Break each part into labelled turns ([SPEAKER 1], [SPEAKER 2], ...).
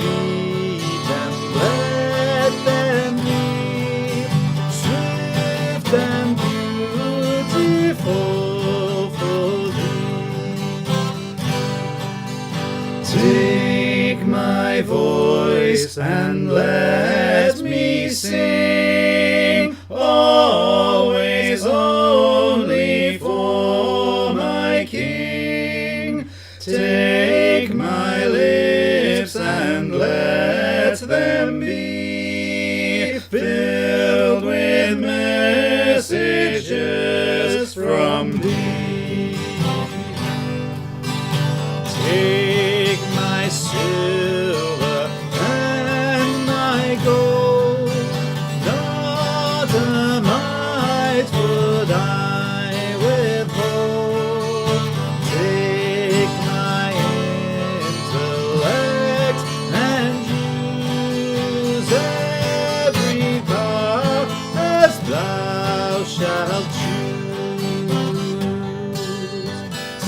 [SPEAKER 1] feet and let them be swift and beautiful for thee. Take my voice and let me sing, always only for my King. Take my lips and let them be filled with messages from thee. Take my silver and my gold, not a mite would I withhold. Take my intellect and use every part as thou shalt choose.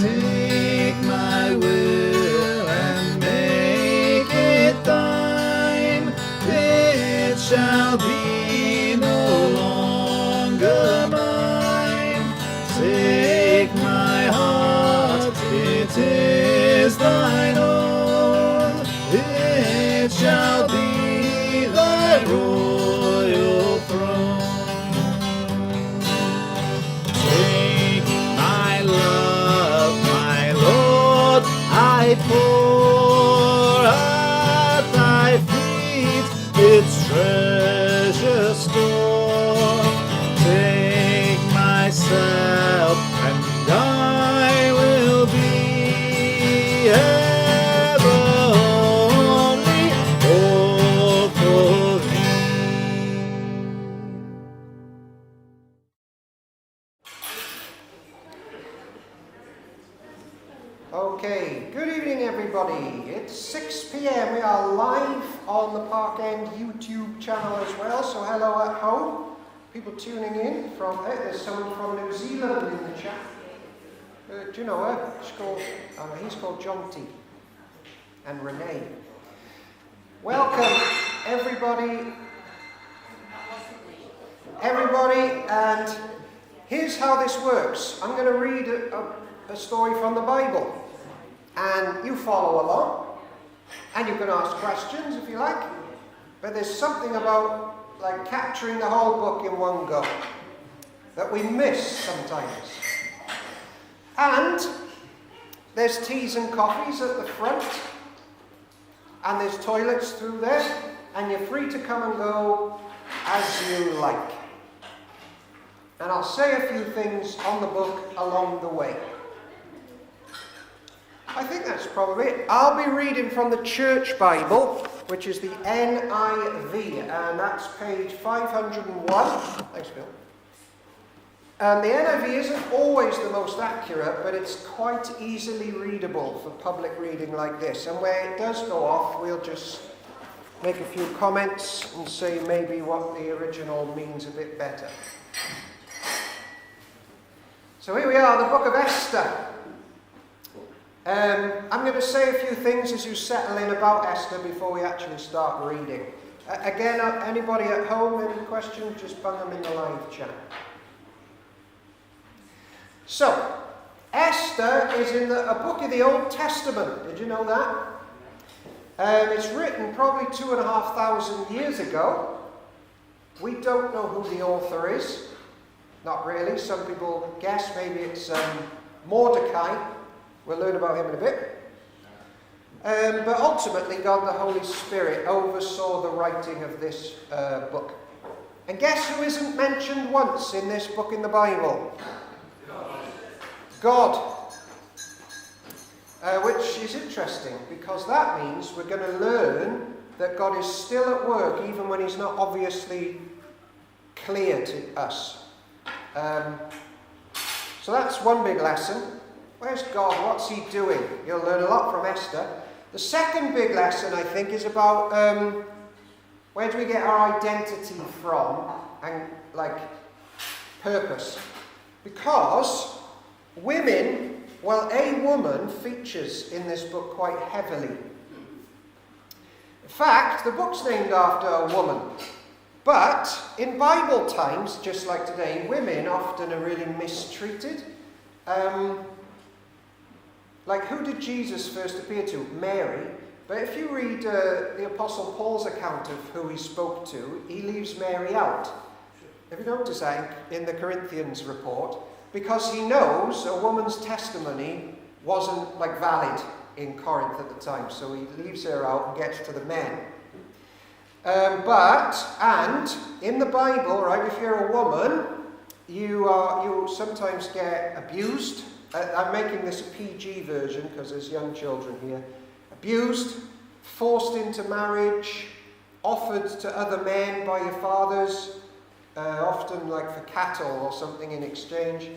[SPEAKER 1] Take my will and make it thine. It shall be no longer mine. Take my heart, it is thine own. It shall be thy royal throne. Take my love, my Lord, I pour at thy feet its treasure store. Take myself, and I will be ever only all for thee.
[SPEAKER 2] Okay, good evening everybody. It's 6 p.m. We are live on the Park End YouTube channel as well, so hello at home. People tuning in from, there's someone from New Zealand in the chat. Do you know her? He's called John T. And Renee. Welcome everybody, and here's how this works. I'm going to read a story from the Bible, and you follow along, and you can ask questions if you like, but there's something about like capturing the whole book in one go that we miss sometimes. And there's teas and coffees at the front, and there's toilets through there, and you're free to come and go as you like. And I'll say a few things on the book along the way. I think that's probably it. I'll be reading from the Church Bible, which is the NIV, and that's page 501. Thanks, Bill. And the NIV isn't always the most accurate, but it's quite easily readable for public reading like this. And where it does go off, we'll just make a few comments and say maybe what the original means a bit better. So here we are, the book of Esther. I'm going to say a few things as you settle in about Esther before we actually start reading. Again, anybody at home, any questions, just bung them in the live chat. So, Esther is in a book of the Old Testament. Did you know that? It's written probably 2,500 years ago. We don't know who the author is. Not really. Some people guess maybe it's Mordecai. We'll learn about him in a bit. But ultimately, God the Holy Spirit oversaw the writing of this book. And guess who isn't mentioned once in this book in the Bible? God. Which is interesting, because that means we're going to learn that God is still at work, even when he's not obviously clear to us. So that's one big lesson. Where's God? What's he doing? You'll learn a lot from Esther. The second big lesson, I think, is about where do we get our identity from and, like, purpose. Because women, well, a woman features in this book quite heavily. In fact, the book's named after a woman. But in Bible times, just like today, women often are really mistreated. Like, who did Jesus first appear to? Mary. But if you read the Apostle Paul's account of who he spoke to, he leaves Mary out. Have you noticed that in the Corinthians report? Because he knows a woman's testimony wasn't valid in Corinth at the time, so he leaves her out and gets to the men. And in the Bible, right, if you're a woman, you sometimes get abused. I'm making this a PG version because there's young children here. Abused, forced into marriage, offered to other men by your fathers, often for cattle or something in exchange.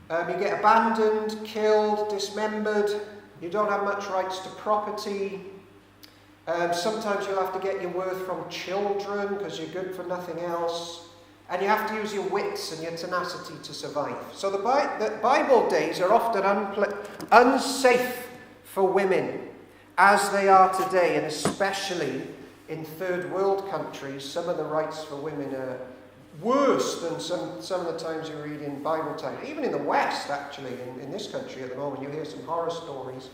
[SPEAKER 2] You get abandoned, killed, dismembered. You don't have much rights to property. Sometimes you'll have to get your worth from children because you're good for nothing else. And you have to use your wits and your tenacity to survive. So the Bible days are often unsafe for women, as they are today, and especially in third world countries. Some of the rights for women are worse than some of the times you read in Bible time. Even in the West, actually, in this country at the moment, you hear some horror stories.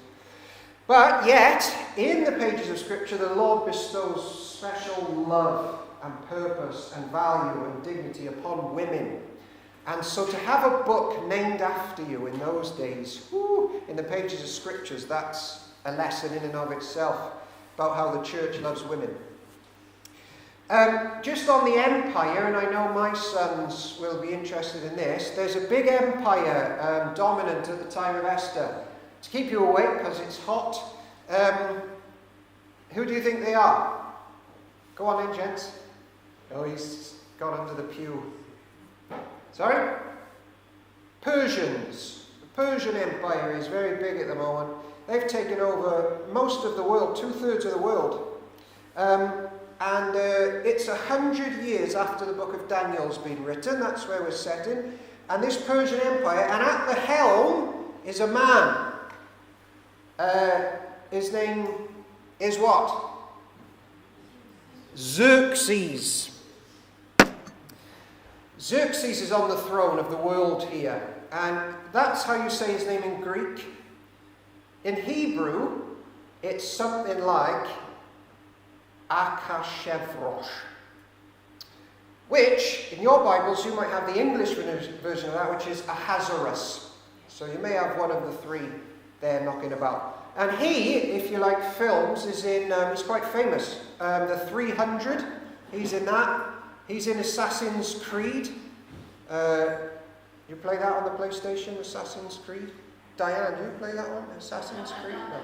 [SPEAKER 2] But yet, in the pages of Scripture, the Lord bestows special love and purpose and value and dignity upon women. And so to have a book named after you in those days, in the pages of Scriptures, that's a lesson in and of itself about how the church loves women. Just on the empire, and I know my sons will be interested in this, there's a big empire dominant at the time of Esther. To keep you awake because it's hot, who do you think they are? Go on in, gents. Oh, he's got under the pew. Sorry? Persians. The Persian Empire is very big at the moment. They've taken over most of the world, 2/3 of the world. And it's 100 years after the book of Daniel's been written. That's where we're set in. And this Persian Empire, and at the helm is a man. His name is what? Xerxes. Xerxes is on the throne of the world here. And that's how you say his name in Greek. In Hebrew, it's something like Akashevrosh, which, in your Bibles, you might have the English version of that, which is Ahasuerus. So you may have one of the three there knocking about. And he, if you like films, is in, he's quite famous. The 300, he's in that. He's in Assassin's Creed. You play that on the PlayStation, Assassin's Creed? Diane, do you play that one? Assassin's Creed? No.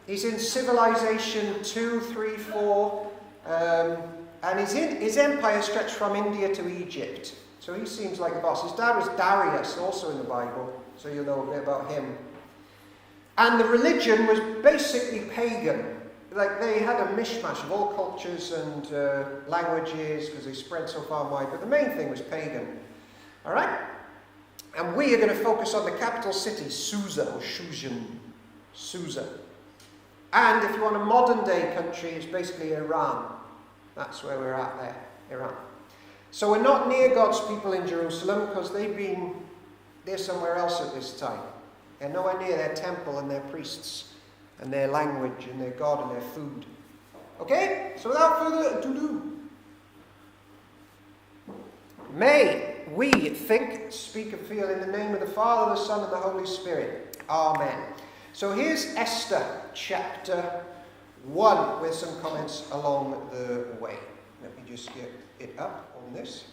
[SPEAKER 2] He's in Civilization 2, 3, 4. And his empire stretched from India to Egypt. So he seems like a boss. His dad was Darius, also in the Bible. So you'll know a bit about him. And the religion was basically pagan. They had a mishmash of all cultures and languages because they spread so far and wide. But the main thing was pagan. All right? And we are going to focus on the capital city, Susa, or Shushan. Susa. And if you want a modern day country, it's basically Iran. That's where we're at there, Iran. So we're not near God's people in Jerusalem because they're somewhere else at this time. They're nowhere near their temple and their priests and their language and their God and their food. Okay? So without further ado, may we think, speak and feel in the name of the Father, the Son and the Holy Spirit. Amen. So here's Esther chapter 1 with some comments along the way. Let me just get it up on this.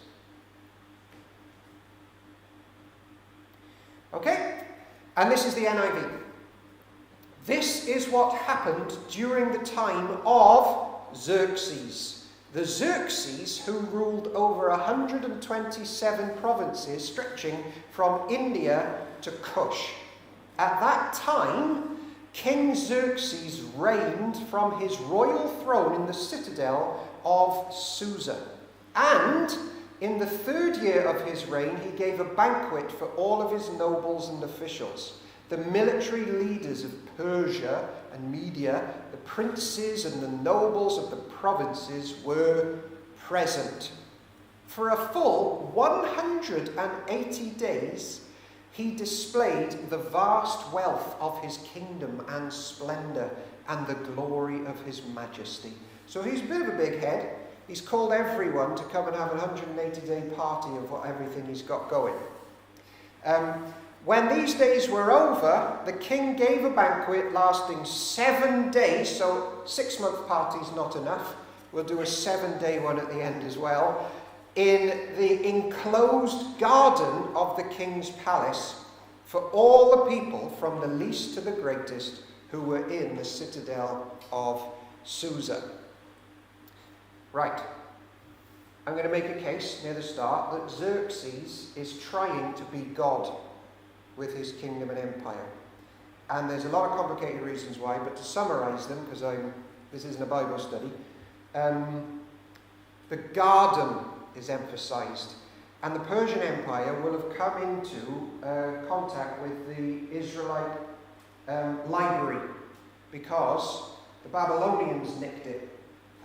[SPEAKER 2] Okay? And this is the NIV. This is what happened during the time of Xerxes. The Xerxes who ruled over 127 provinces stretching from India to Kush. At that time, King Xerxes reigned from his royal throne in the citadel of Susa. And in the 3rd year of his reign, he gave a banquet for all of his nobles and officials, the military leaders of Persia and Media, the princes and the nobles of the provinces were present. For a full 180 days, he displayed the vast wealth of his kingdom and splendor and the glory of his majesty. So he's a bit of a big head. He's called everyone to come and have a 180-day party of everything he's got going. When these days were over, the king gave a banquet lasting 7 days. So 6-month party's not enough. We'll do a 7-day one at the end as well. In the enclosed garden of the king's palace for all the people from the least to the greatest who were in the citadel of Susa. Right. I'm going to make a case near the start that Xerxes is trying to be God with his kingdom and empire. And there's a lot of complicated reasons why, but to summarize them, because this isn't a Bible study, the garden is emphasized. And the Persian Empire will have come into contact with the Israelite library because the Babylonians nicked it,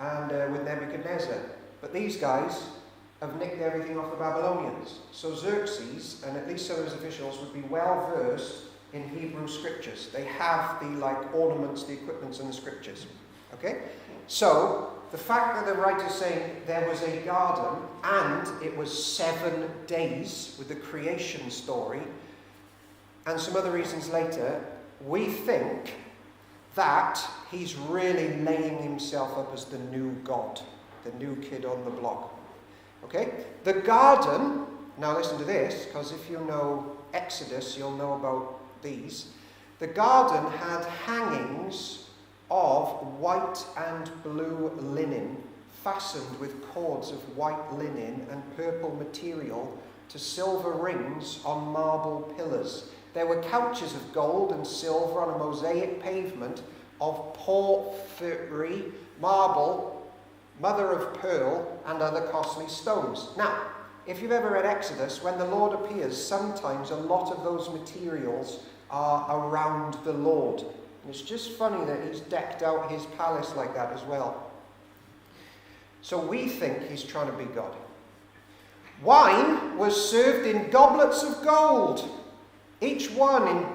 [SPEAKER 2] and with Nebuchadnezzar. But these guys have nicked everything off the Babylonians. So Xerxes, and at least some of his officials, would be well versed in Hebrew scriptures. They have the ornaments, the equipments, and the scriptures. Okay? So the fact that the writer's saying there was a garden and it was 7 days with the creation story, and some other reasons later, we think that he's really laying himself up as the new God, the new kid on the block. Okay? The garden, now listen to this, because if you know Exodus, you'll know about these. The garden had hangings of white and blue linen, fastened with cords of white linen and purple material to silver rings on marble pillars. There were couches of gold and silver on a mosaic pavement of porphyry, marble, mother of pearl, and other costly stones. Now, if you've ever read Exodus, when the Lord appears, sometimes a lot of those materials are around the Lord. And it's just funny that he's decked out his palace like that as well. So we think he's trying to be God. Wine was served in goblets of gold, each one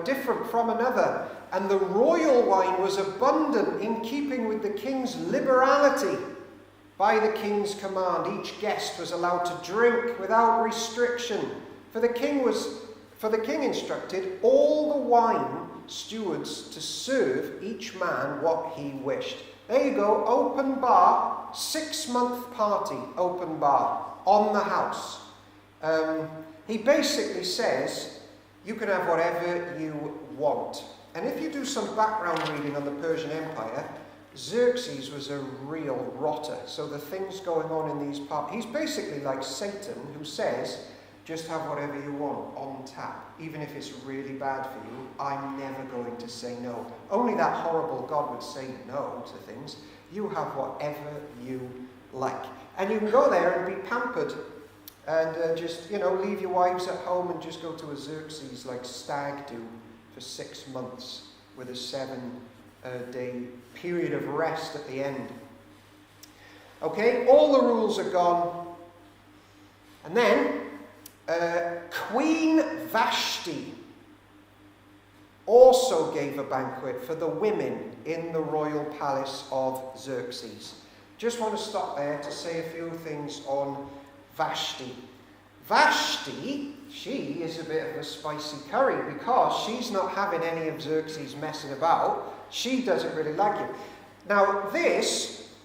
[SPEAKER 2] different from another. And the royal wine was abundant in keeping with the king's liberality. By the king's command, each guest was allowed to drink without restriction. For the king instructed all the wine stewards to serve each man what he wished. There you go, open bar, 6-month party, open bar, on the house. He basically says, you can have whatever you want. And if you do some background reading on the Persian Empire, Xerxes was a real rotter. So the things going on in these parts, he's basically like Satan, who says, just have whatever you want on tap. Even if it's really bad for you, I'm never going to say no. Only that horrible God would say no to things. You have whatever you like. And you can go there and be pampered. And just, leave your wives at home and just go to a Xerxes like stag do for 6 months with a 7-day period of rest at the end. Okay, all the rules are gone. And then Queen Vashti also gave a banquet for the women in the royal palace of Xerxes. Just want to stop there to say a few things on Vashti. Vashti, she is a bit of a spicy curry because she's not having any of Xerxes messing about. She doesn't really like him. Now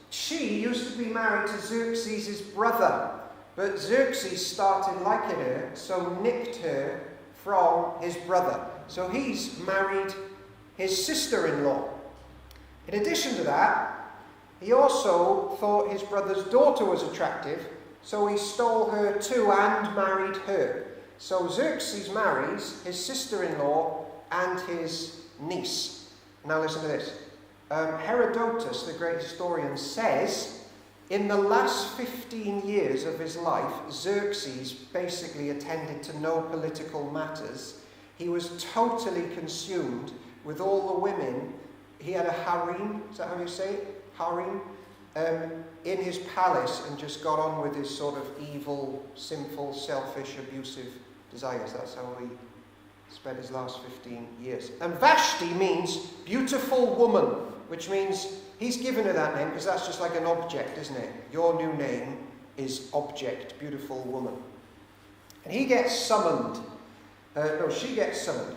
[SPEAKER 2] she used to be married to Xerxes' brother, but Xerxes started liking her, so nicked her from his brother. So he's married his sister-in-law. In addition to that, he also thought his brother's daughter was attractive, so he stole her too and married her. So Xerxes marries his sister-in-law and his niece. Now listen to this. Herodotus, the great historian, says in the last 15 years of his life, Xerxes basically attended to no political matters. He was totally consumed with all the women he had a harem, is that how you say it? Harem, in his palace, and just got on with his sort of evil, sinful, selfish, abusive desires. That's how he spent his last 15 years. And Vashti means beautiful woman, which means he's given her that name because that's just like an object, isn't it? Your new name is object, beautiful woman. And he gets summoned. She gets summoned.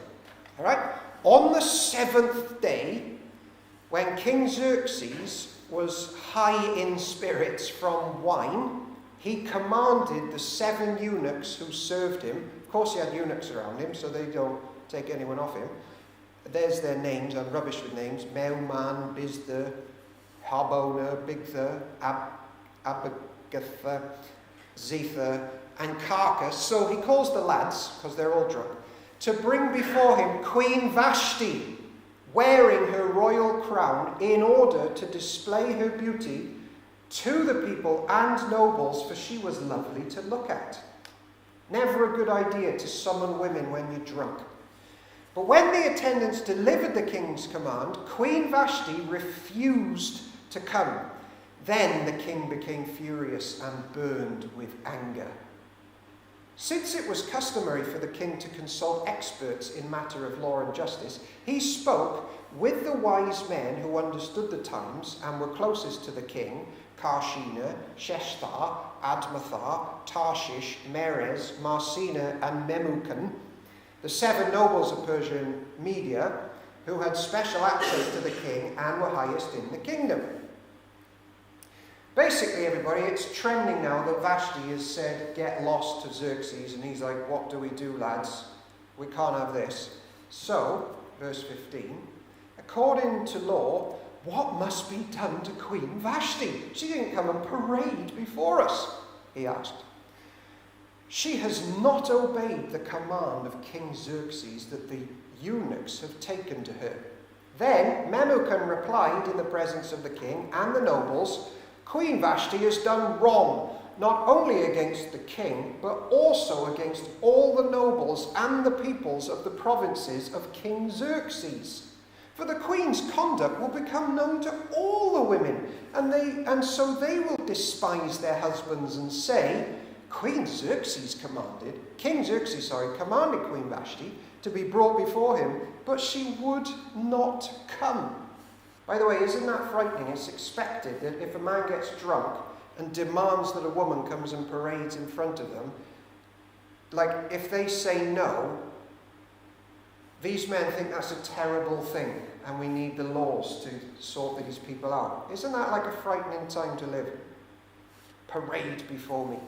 [SPEAKER 2] All right? On the 7th day, when King Xerxes was high in spirits from wine, he commanded the 7 eunuchs who served him. Of course, he had eunuchs around him, so they don't take anyone off him. There's their names. I'm rubbish with names. Meuman, Biztha, Harbona, Bigtha, Abagatha, Zephyr, and Carcass. So he calls the lads, because they're all drunk, to bring before him Queen Vashti, wearing her royal crown, in order to display her beauty to the people and nobles, for she was lovely to look at. Never a good idea to summon women when you're drunk. But when the attendants delivered the king's command, Queen Vashti refused to come. Then the king became furious and burned with anger. Since it was customary for the king to consult experts in matter of law and justice, he spoke with the wise men who understood the times and were closest to the king: Karshina, Sheshtar, Admathar, Tarshish, Meres, Marsina, and Memucan, the 7 nobles of Persia and Media, who had special access to the king and were highest in the kingdom. Basically, everybody, it's trending now that Vashti has said, get lost to Xerxes, and he's like, what do we do, lads? We can't have this. So, verse 15, according to law, what must be done to Queen Vashti? She didn't come and parade before us, he asked. She has not obeyed the command of King Xerxes that the eunuchs have taken to her. Then Memucan replied in the presence of the king and the nobles, Queen Vashti has done wrong, not only against the king, but also against all the nobles and the peoples of the provinces of King Xerxes. For the queen's conduct will become known to all the women, and so they will despise their husbands and say, King Xerxes commanded Queen Vashti to be brought before him, but she would not come. By the way, isn't that frightening? It's expected that if a man gets drunk and demands that a woman comes and parades in front of them, like if they say no, these men think that's a terrible thing and we need the laws to sort these people out. Isn't that like a frightening time to live? Parade before me.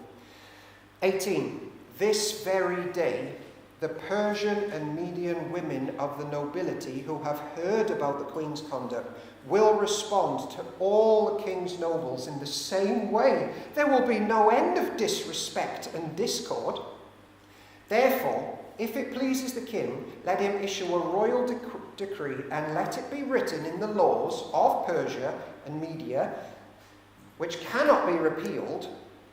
[SPEAKER 2] 18. This very day, the Persian and Median women of the nobility who have heard about the queen's conduct will respond to all the king's nobles in the same way. There will be no end of disrespect and discord. Therefore, if it pleases the king, let him issue a royal decree and let it be written in the laws of Persia and Media, which cannot be repealed,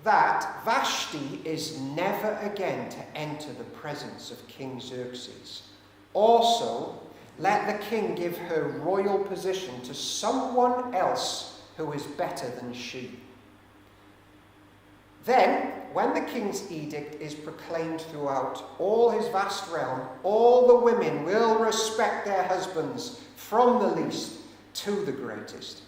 [SPEAKER 2] that Vashti is never again to enter the presence of King Xerxes. Also, let the king give her royal position to someone else who is better than she. Then, when the king's edict is proclaimed throughout all his vast realm, all the women will respect their husbands, from the least to the greatest.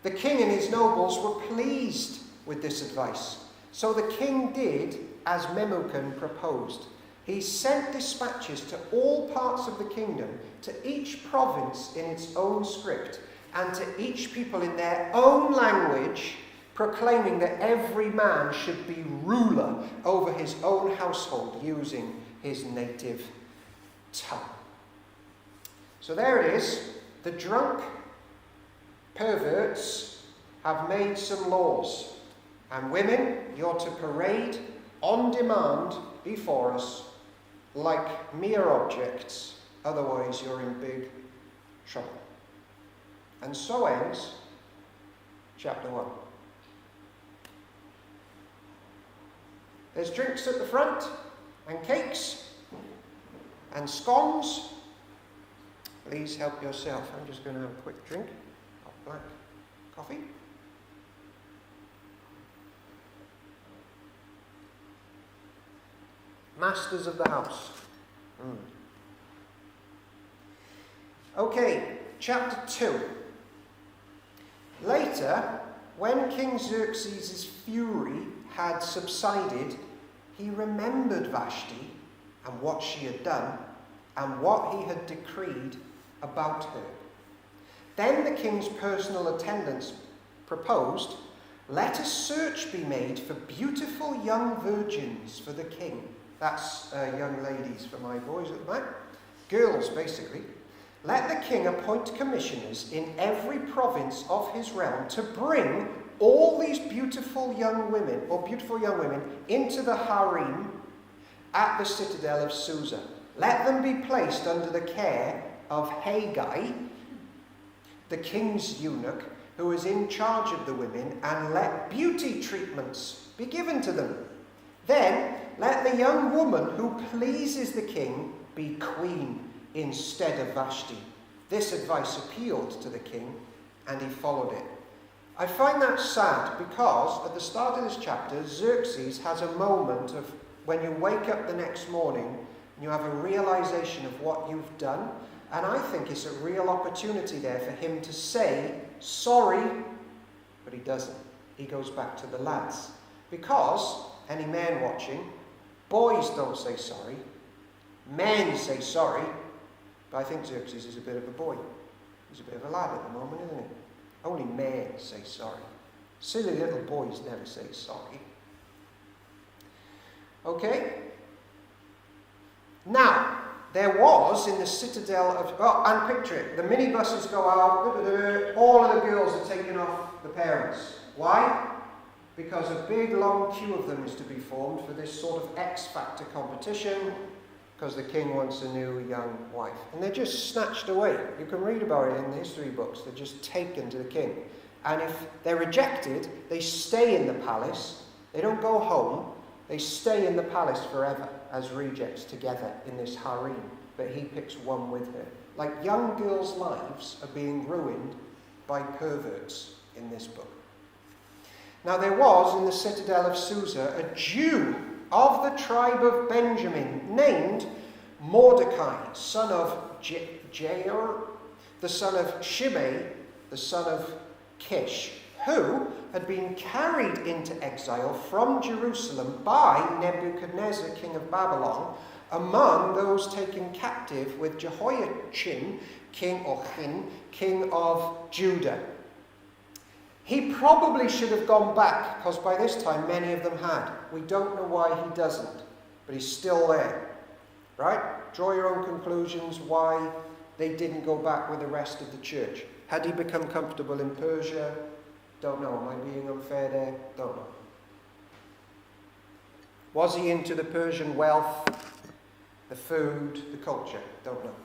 [SPEAKER 2] The king and his nobles were pleased with this advice. So the king did as Memucan proposed. He sent dispatches to all parts of the kingdom, to each province in its own script, and to each people in their own language, proclaiming that every man should be ruler over his own household using his native tongue. So there it is. The drunk perverts have made some laws. And women, you're to parade on demand before us like mere objects, otherwise you're in big trouble. And so ends chapter 1. There's drinks at the front, and cakes, and scones, Please help yourself. I'm just going to have a quick drink of black coffee. Masters of the house. Okay, chapter 2. Later, when King Xerxes' fury had subsided, he remembered Vashti and what she had done and what he had decreed about her. Then the king's personal attendants proposed, "Let a search be made for beautiful young virgins for the king." That's young ladies for my boys at the back. Girls, basically. "Let the king appoint commissioners in every province of his realm to bring all these beautiful young women into the harem at the citadel of Susa. Let them be placed under the care of Haggai, the king's eunuch, who is in charge of the women, and let beauty treatments be given to them. Then let the young woman who pleases the king be queen instead of Vashti." This advice appealed to the king, and he followed it. I find that sad because at the start of this chapter, Xerxes has a moment of when you wake up the next morning and you have a realization of what you've done, and I think it's a real opportunity there for him to say sorry, but he doesn't. He goes back to the lads. Because, any man watching, boys don't say sorry, men say sorry, but I think Xerxes is a bit of a boy. He's a bit of a lad at the moment, isn't he? Only men say sorry. Silly little boys never say sorry. Okay? Now, there was in the citadel of... Oh, and picture it. The minibuses go out. All of the girls are taking off the parents. Why? Because a big long queue of them is to be formed for this sort of X Factor competition, because the king wants a new young wife. And they're just snatched away. You can read about it in the history books. They're just taken to the king. And if they're rejected, they stay in the palace. They don't go home. They stay in the palace forever as rejects together in this harem. But he picks one with her. Like young girls' lives are being ruined by perverts in this book. Now there was in the citadel of Susa a Jew of the tribe of Benjamin named Mordecai, son of Jair, the son of Shimei, the son of Kish, who had been carried into exile from Jerusalem by Nebuchadnezzar, king of Babylon, among those taken captive with Jehoiachin, king of Judah. He probably should have gone back, because by this time many of them had. We don't know why he doesn't, but he's still there. Right? Draw your own conclusions why they didn't go back with the rest of the church. Had he become comfortable in Persia? Don't know. Am I being unfair there? Don't know. Was he into the Persian wealth, the food, the culture? Don't know.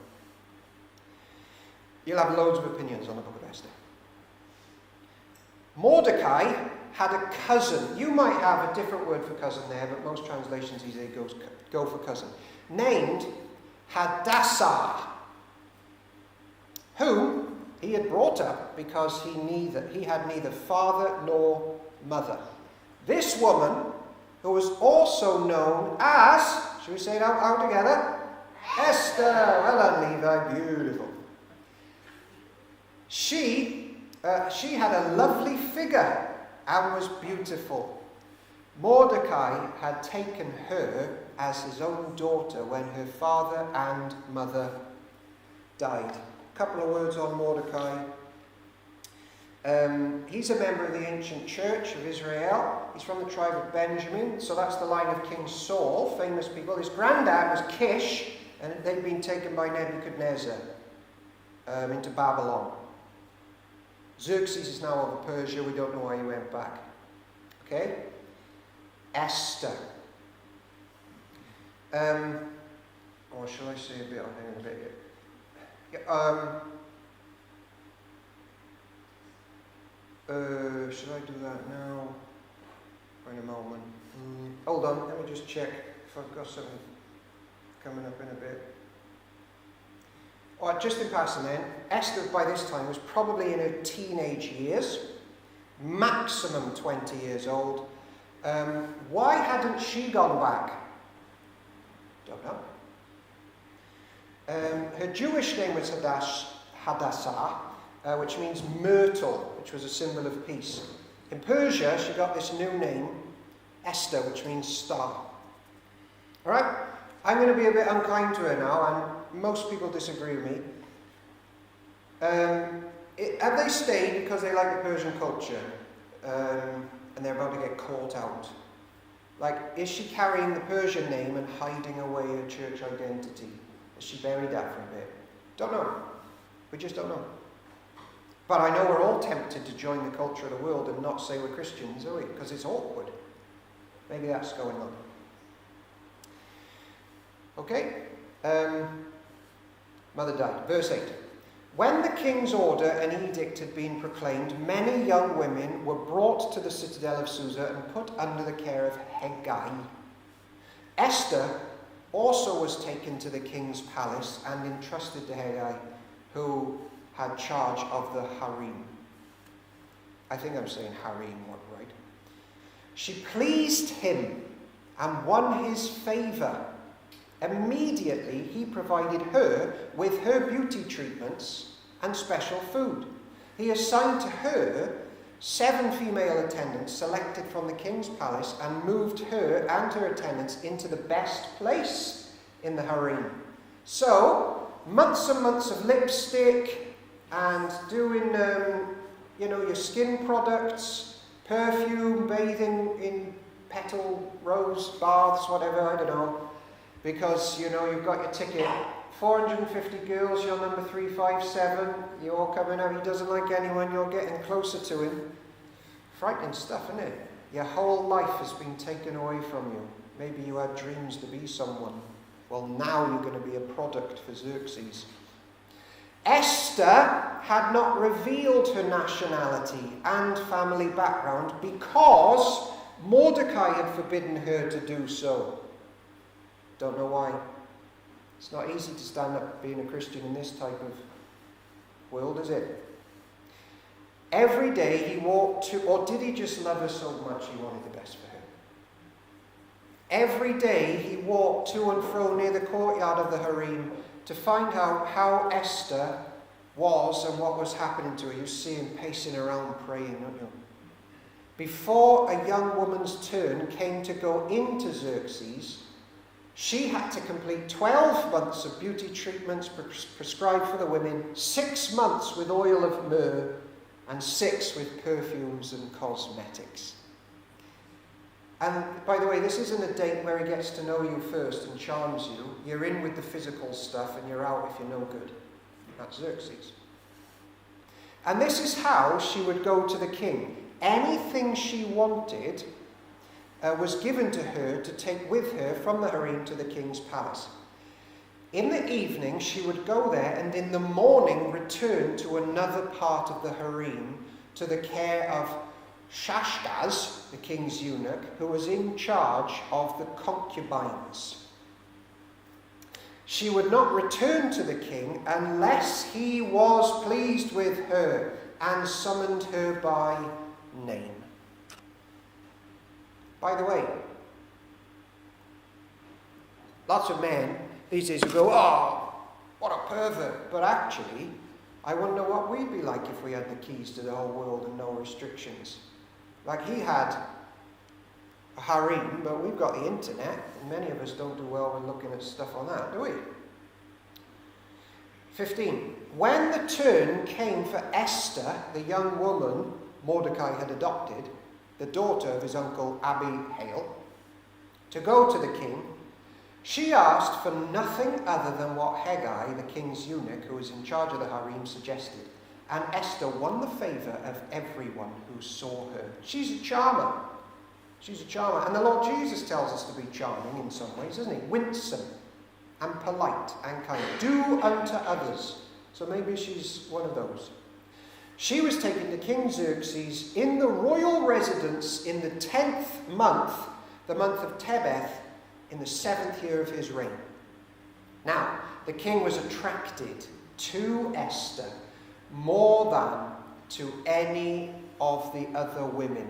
[SPEAKER 2] You'll have loads of opinions on the book of Esther. Mordecai had a cousin. You might have a different word for cousin there, but most translations these days go for cousin. Named Hadassah, whom he had brought up because he had neither father nor mother. This woman, who was also known as, should we say it out together? Esther. Well done, Levi. Beautiful. She had a lovely figure and was beautiful. Mordecai had taken her as his own daughter when her father and mother died. A couple of words on Mordecai. He's a member of the ancient church of Israel. He's from the tribe of Benjamin, so that's the line of King Saul, famous people. His granddad was Kish, and they'd been taken by Nebuchadnezzar into Babylon. Xerxes is now over Persia. We don't know why he went back. Okay? Esther. Or shall I say a bit on her in a bit? Should I do that now? Or in a moment? Hold on, let me just check if I've got something coming up in a bit. Or just in passing then, Esther by this time was probably in her teenage years, maximum 20 years old. Why hadn't she gone back? Don't know. Her Jewish name was Hadassah, which means myrtle, which was a symbol of peace. In Persia, she got this new name, Esther, which means star. All right? I'm going to be a bit unkind to her now, and most people disagree with me. Have they stayed because they like the Persian culture, and they're about to get caught out? Like, is she carrying the Persian name and hiding away her church identity? Has she buried that for a bit? Don't know. We just don't know. But I know we're all tempted to join the culture of the world and not say we're Christians, are we? Because it's awkward. Maybe that's going on. Okay? Mother died. Verse 8. When the king's order and edict had been proclaimed, many young women were brought to the citadel of Susa and put under the care of Hegai. Esther also was taken to the king's palace and entrusted to Hegai, who had charge of the harem. I think I'm saying harem right. She pleased him and won his favour. Immediately he provided her with her beauty treatments and special food. He assigned to her 7 female attendants selected from the king's palace and moved her and her attendants into the best place in the harem. So, months and months of lipstick and doing, your skin products, perfume, bathing in petal, rose baths, whatever, I don't know. Because, you've got your ticket. 450 girls, you're number 357. You're all coming out. He doesn't like anyone. You're getting closer to him. Frightening stuff, isn't it? Your whole life has been taken away from you. Maybe you had dreams to be someone. Well, now you're going to be a product for Xerxes. Esther had not revealed her nationality and family background because Mordecai had forbidden her to do so. Don't know why. It's not easy to stand up being a Christian in this type of world, is it? Every day he walked to, or did he just love her so much he wanted the best for her? Every day he walked to and fro near the courtyard of the harem to find out how Esther was and what was happening to her. You see him pacing around praying, don't you? Before a young woman's turn came to go into Xerxes, she had to complete 12 months of beauty treatments prescribed for the women, 6 months with oil of myrrh, and 6 with perfumes and cosmetics. And by the way, this isn't a date where he gets to know you first and charms you. You're in with the physical stuff and you're out if you're no good. That's Xerxes. And this is how she would go to the king. Anything she wanted was given to her to take with her from the harem to the king's palace. In the evening, she would go there and in the morning return to another part of the harem to the care of Shashgaz, the king's eunuch, who was in charge of the concubines. She would not return to the king unless he was pleased with her and summoned her by name. By the way, lots of men these days will go, "Oh, what a pervert." But actually, I wonder what we'd be like if we had the keys to the whole world and no restrictions. Like he had a harem, but we've got the internet, and many of us don't do well when looking at stuff on that, do we? 15. When the turn came for Esther, the young woman Mordecai had adopted, the daughter of his uncle Abihail, to go to the king, she asked for nothing other than what Hegai, the king's eunuch, who was in charge of the harem, suggested. And Esther won the favour of everyone who saw her. She's a charmer. She's a charmer. And the Lord Jesus tells us to be charming in some ways, doesn't he? Winsome and polite and kind. Do unto others. So maybe she's one of those. She was taken to King Xerxes in the royal residence in the 10th month, the month of Tebeth, in the 7th year of his reign. Now, the king was attracted to Esther more than to any of the other women,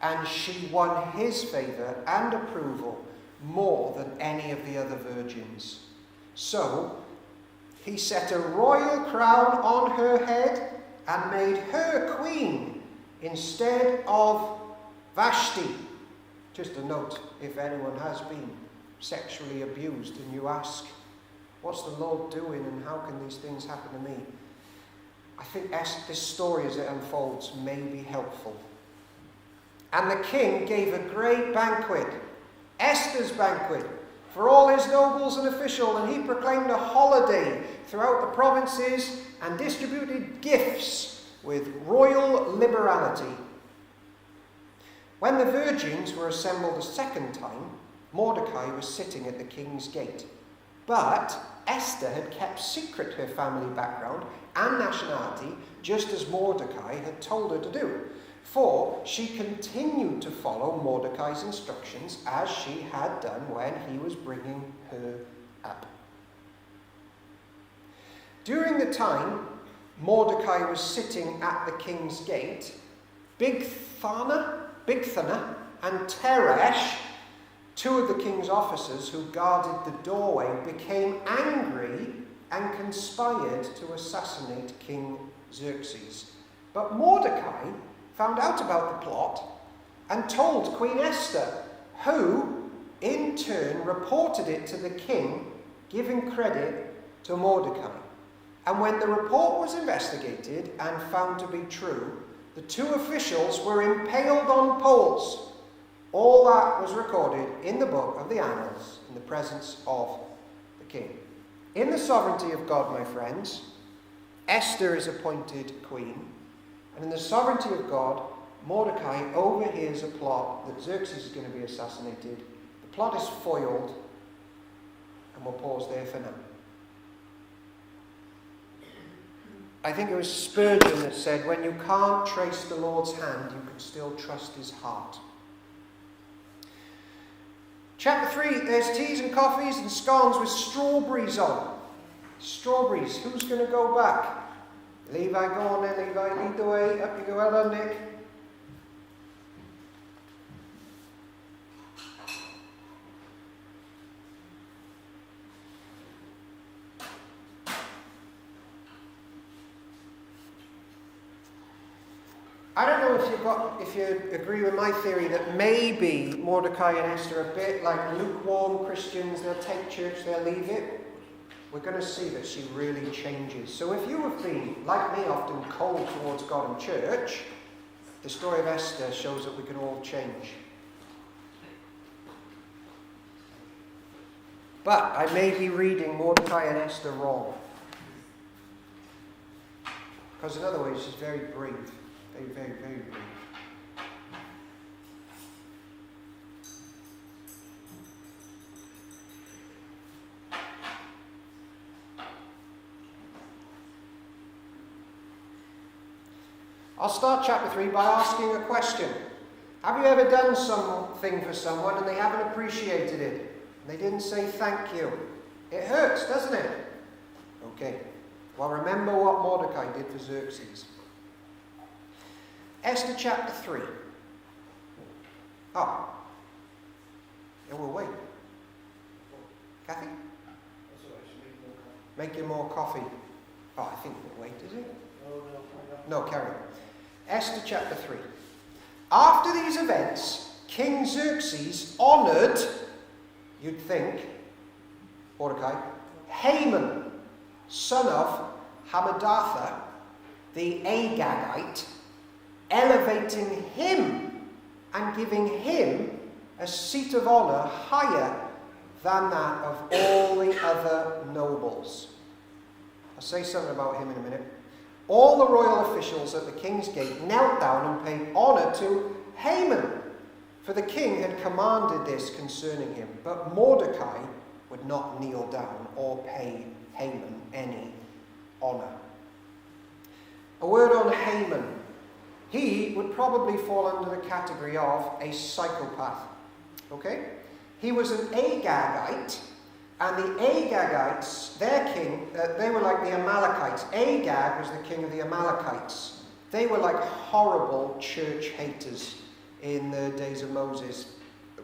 [SPEAKER 2] and she won his favour and approval more than any of the other virgins. So he set a royal crown on her head and made her queen instead of Vashti. Just a note, if anyone has been sexually abused and you ask, what's the Lord doing and how can these things happen to me? I think this story as it unfolds may be helpful. And the king gave a great banquet, Esther's banquet, for all his nobles and officials, and he proclaimed a holiday throughout the provinces and distributed gifts with royal liberality. When the virgins were assembled a second time, Mordecai was sitting at the king's gate. But Esther had kept secret her family background and nationality, just as Mordecai had told her to do. For she continued to follow Mordecai's instructions as she had done when he was bringing her up. During the time Mordecai was sitting at the king's gate, Bigthana and Teresh, two of the king's officers who guarded the doorway, became angry and conspired to assassinate King Xerxes. But Mordecai found out about the plot and told Queen Esther, who in turn reported it to the king, giving credit to Mordecai. And when the report was investigated and found to be true, the two officials were impaled on poles. All that was recorded in the book of the annals in the presence of the king. In the sovereignty of God, my friends, Esther is appointed queen. And in the sovereignty of God, Mordecai overhears a plot that Xerxes is going to be assassinated. The plot is foiled, and we'll pause there for now. I think it was Spurgeon that said, when you can't trace the Lord's hand, you can still trust his heart. Chapter 3, there's teas and coffees and scones with strawberries on. Strawberries, who's going to go back? Levi, go on then, Levi, lead the way. Up you go, well done, Nick. I don't know if you agree with my theory that maybe Mordecai and Esther are a bit like lukewarm Christians. They'll take church, they'll leave it. We're going to see that she really changes. So if you have been, like me, often cold towards God and church, the story of Esther shows that we can all change. But I may be reading Mordecai and Esther wrong. Because in other ways, she's very brave. Very, very, very brave. I'll start chapter 3 by asking a question. Have you ever done something for someone and they haven't appreciated it? They didn't say thank you. It hurts, doesn't it? Okay. Well, remember what Mordecai did for Xerxes. Esther chapter 3. Oh. Yeah, we'll wait. Kathy? Make you more coffee. Oh, I think we'll wait, is it? No, carry on. Esther chapter 3. After these events, King Xerxes honoured, you'd think, Mordecai, Haman, son of Hammedatha, the Agagite, elevating him and giving him a seat of honour higher than that of all the other nobles. I'll say something about him in a minute. All the royal officials at the king's gate knelt down and paid honour to Haman, for the king had commanded this concerning him. But Mordecai would not kneel down or pay Haman any honour. A word on Haman. He would probably fall under the category of a psychopath. Okay? He was an Agagite, And the Agagites, their king, they were like the Amalekites. Agag was the king of the Amalekites. They were like horrible church haters in the days of Moses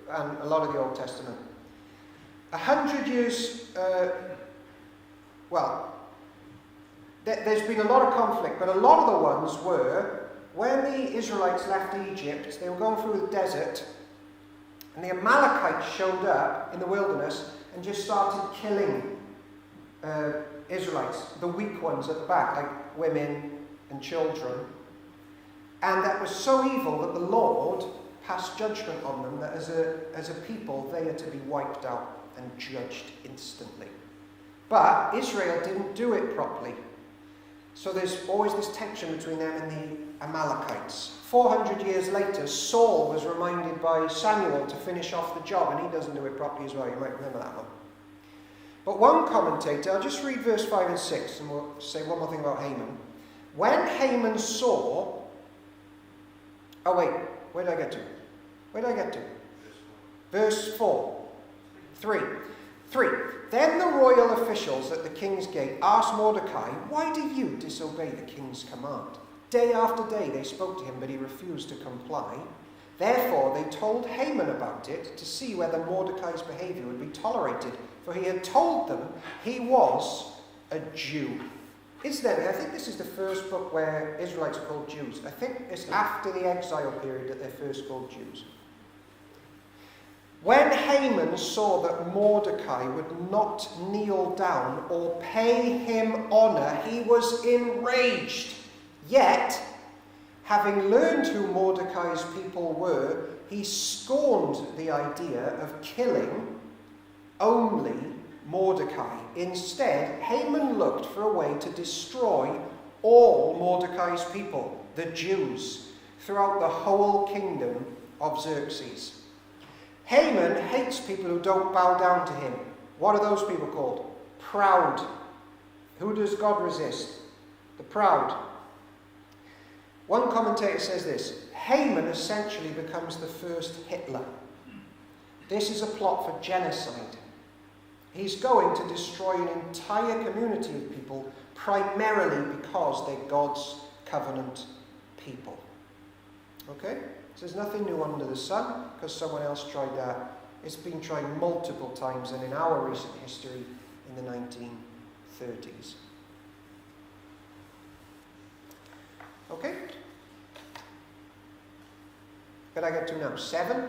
[SPEAKER 2] and a lot of the Old Testament. 100 years, there's been a lot of conflict, but a lot of the ones were, when the Israelites left Egypt, they were going through the desert, and the Amalekites showed up in the wilderness and just started killing Israelites, the weak ones at the back, like women and children. And that was so evil that the Lord passed judgment on them, that as a people they had to be wiped out and judged instantly. But Israel didn't do it properly. So there's always this tension between them and the Amalekites. 400 years later, Saul was reminded by Samuel to finish off the job, and he doesn't do it properly as well. You might remember that one. But one commentator, I'll just read verse 5 and 6, and we'll say one more thing about Haman. When Haman saw... Oh wait, where did I get to? Verse 4. 3. Then the royal officials at the king's gate asked Mordecai, "Why do you disobey the king's command?" Day after day they spoke to him, but he refused to comply. Therefore they told Haman about it to see whether Mordecai's behavior would be tolerated, for he had told them he was a Jew. Incidentally, I think this is the first book where Israelites are called Jews. I think it's after the exile period that they're first called Jews. When Haman saw that Mordecai would not kneel down or pay him honor, he was enraged. Yet, having learned who Mordecai's people were, he scorned the idea of killing only Mordecai. Instead, Haman looked for a way to destroy all Mordecai's people, the Jews, throughout the whole kingdom of Xerxes. Haman hates people who don't bow down to him. What are those people called? Proud. Who does God resist? The proud. One commentator says this: Haman essentially becomes the first Hitler. This is a plot for genocide. He's going to destroy an entire community of people, primarily because they're God's covenant people. Okay? So there's nothing new under the sun, because someone else tried that. It's been tried multiple times, and in our recent history, in the 1930s. Okay? What I get to now? 7?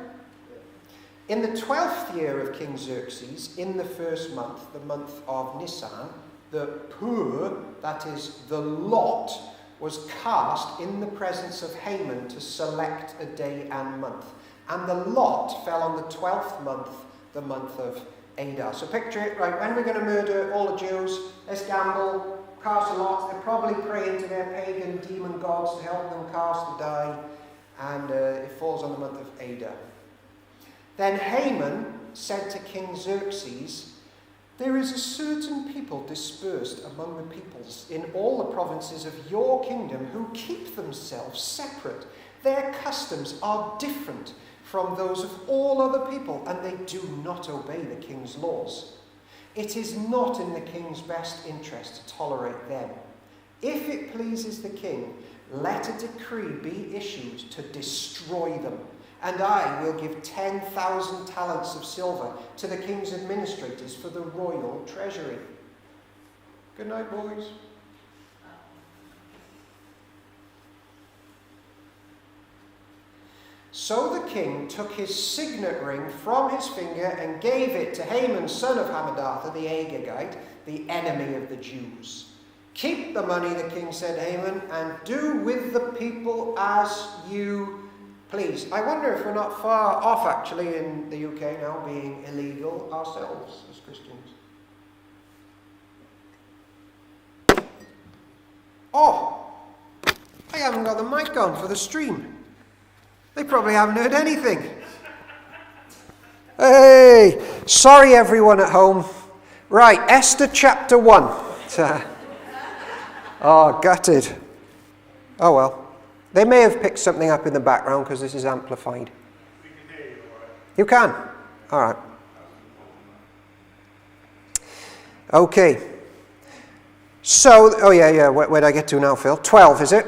[SPEAKER 2] In the 12th year of King Xerxes, in the first month, the month of Nisan, the pur, that is, the lot, was cast in the presence of Haman to select a day and month. And the lot fell on the 12th month, the month of Adar. So picture it, right, when we're going to murder all the Jews, let's gamble, cast a lot. They're probably praying to their pagan demon gods to help them cast the die, and it falls on the month of Adar. Then Haman said to King Xerxes, "There is a certain people dispersed among the peoples in all the provinces of your kingdom who keep themselves separate. Their customs are different from those of all other people, and they do not obey the king's laws. It is not in the king's best interest to tolerate them. If it pleases the king, let a decree be issued to destroy them, and I will give 10,000 talents of silver to the king's administrators for the royal treasury." Good night, boys. So the king took his signet ring from his finger and gave it to Haman, son of Hammedatha, the Agagite, the enemy of the Jews. "Keep the money," the king said to Haman, "and do with the people as you please." I wonder if we're not far off, actually, in the UK now, being illegal ourselves as Christians. Oh, I haven't got the mic on for the stream. They probably haven't heard anything. Hey, sorry everyone at home. Right, Esther chapter 1. Oh, gutted. Oh well. They may have picked something up in the background because this is amplified.
[SPEAKER 3] We can hear you, all right?
[SPEAKER 2] You can? All right. Okay. So, oh yeah, where did I get to now, Phil? 12, is it?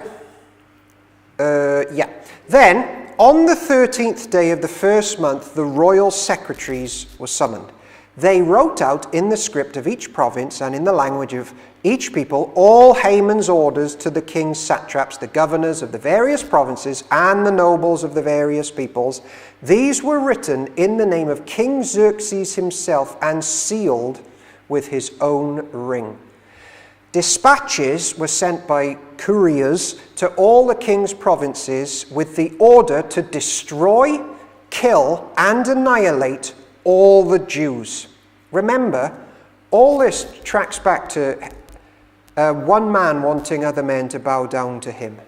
[SPEAKER 2] Yeah. Then, on the 13th day of the first month, the royal secretaries were summoned. They wrote out in the script of each province and in the language of each people all Haman's orders to the king's satraps, the governors of the various provinces, and the nobles of the various peoples. These were written in the name of King Xerxes himself and sealed with his own ring. Dispatches were sent by couriers to all the king's provinces with the order to destroy, kill, and annihilate all the Jews. Remember, all this tracks back to one man wanting other men to bow down to him,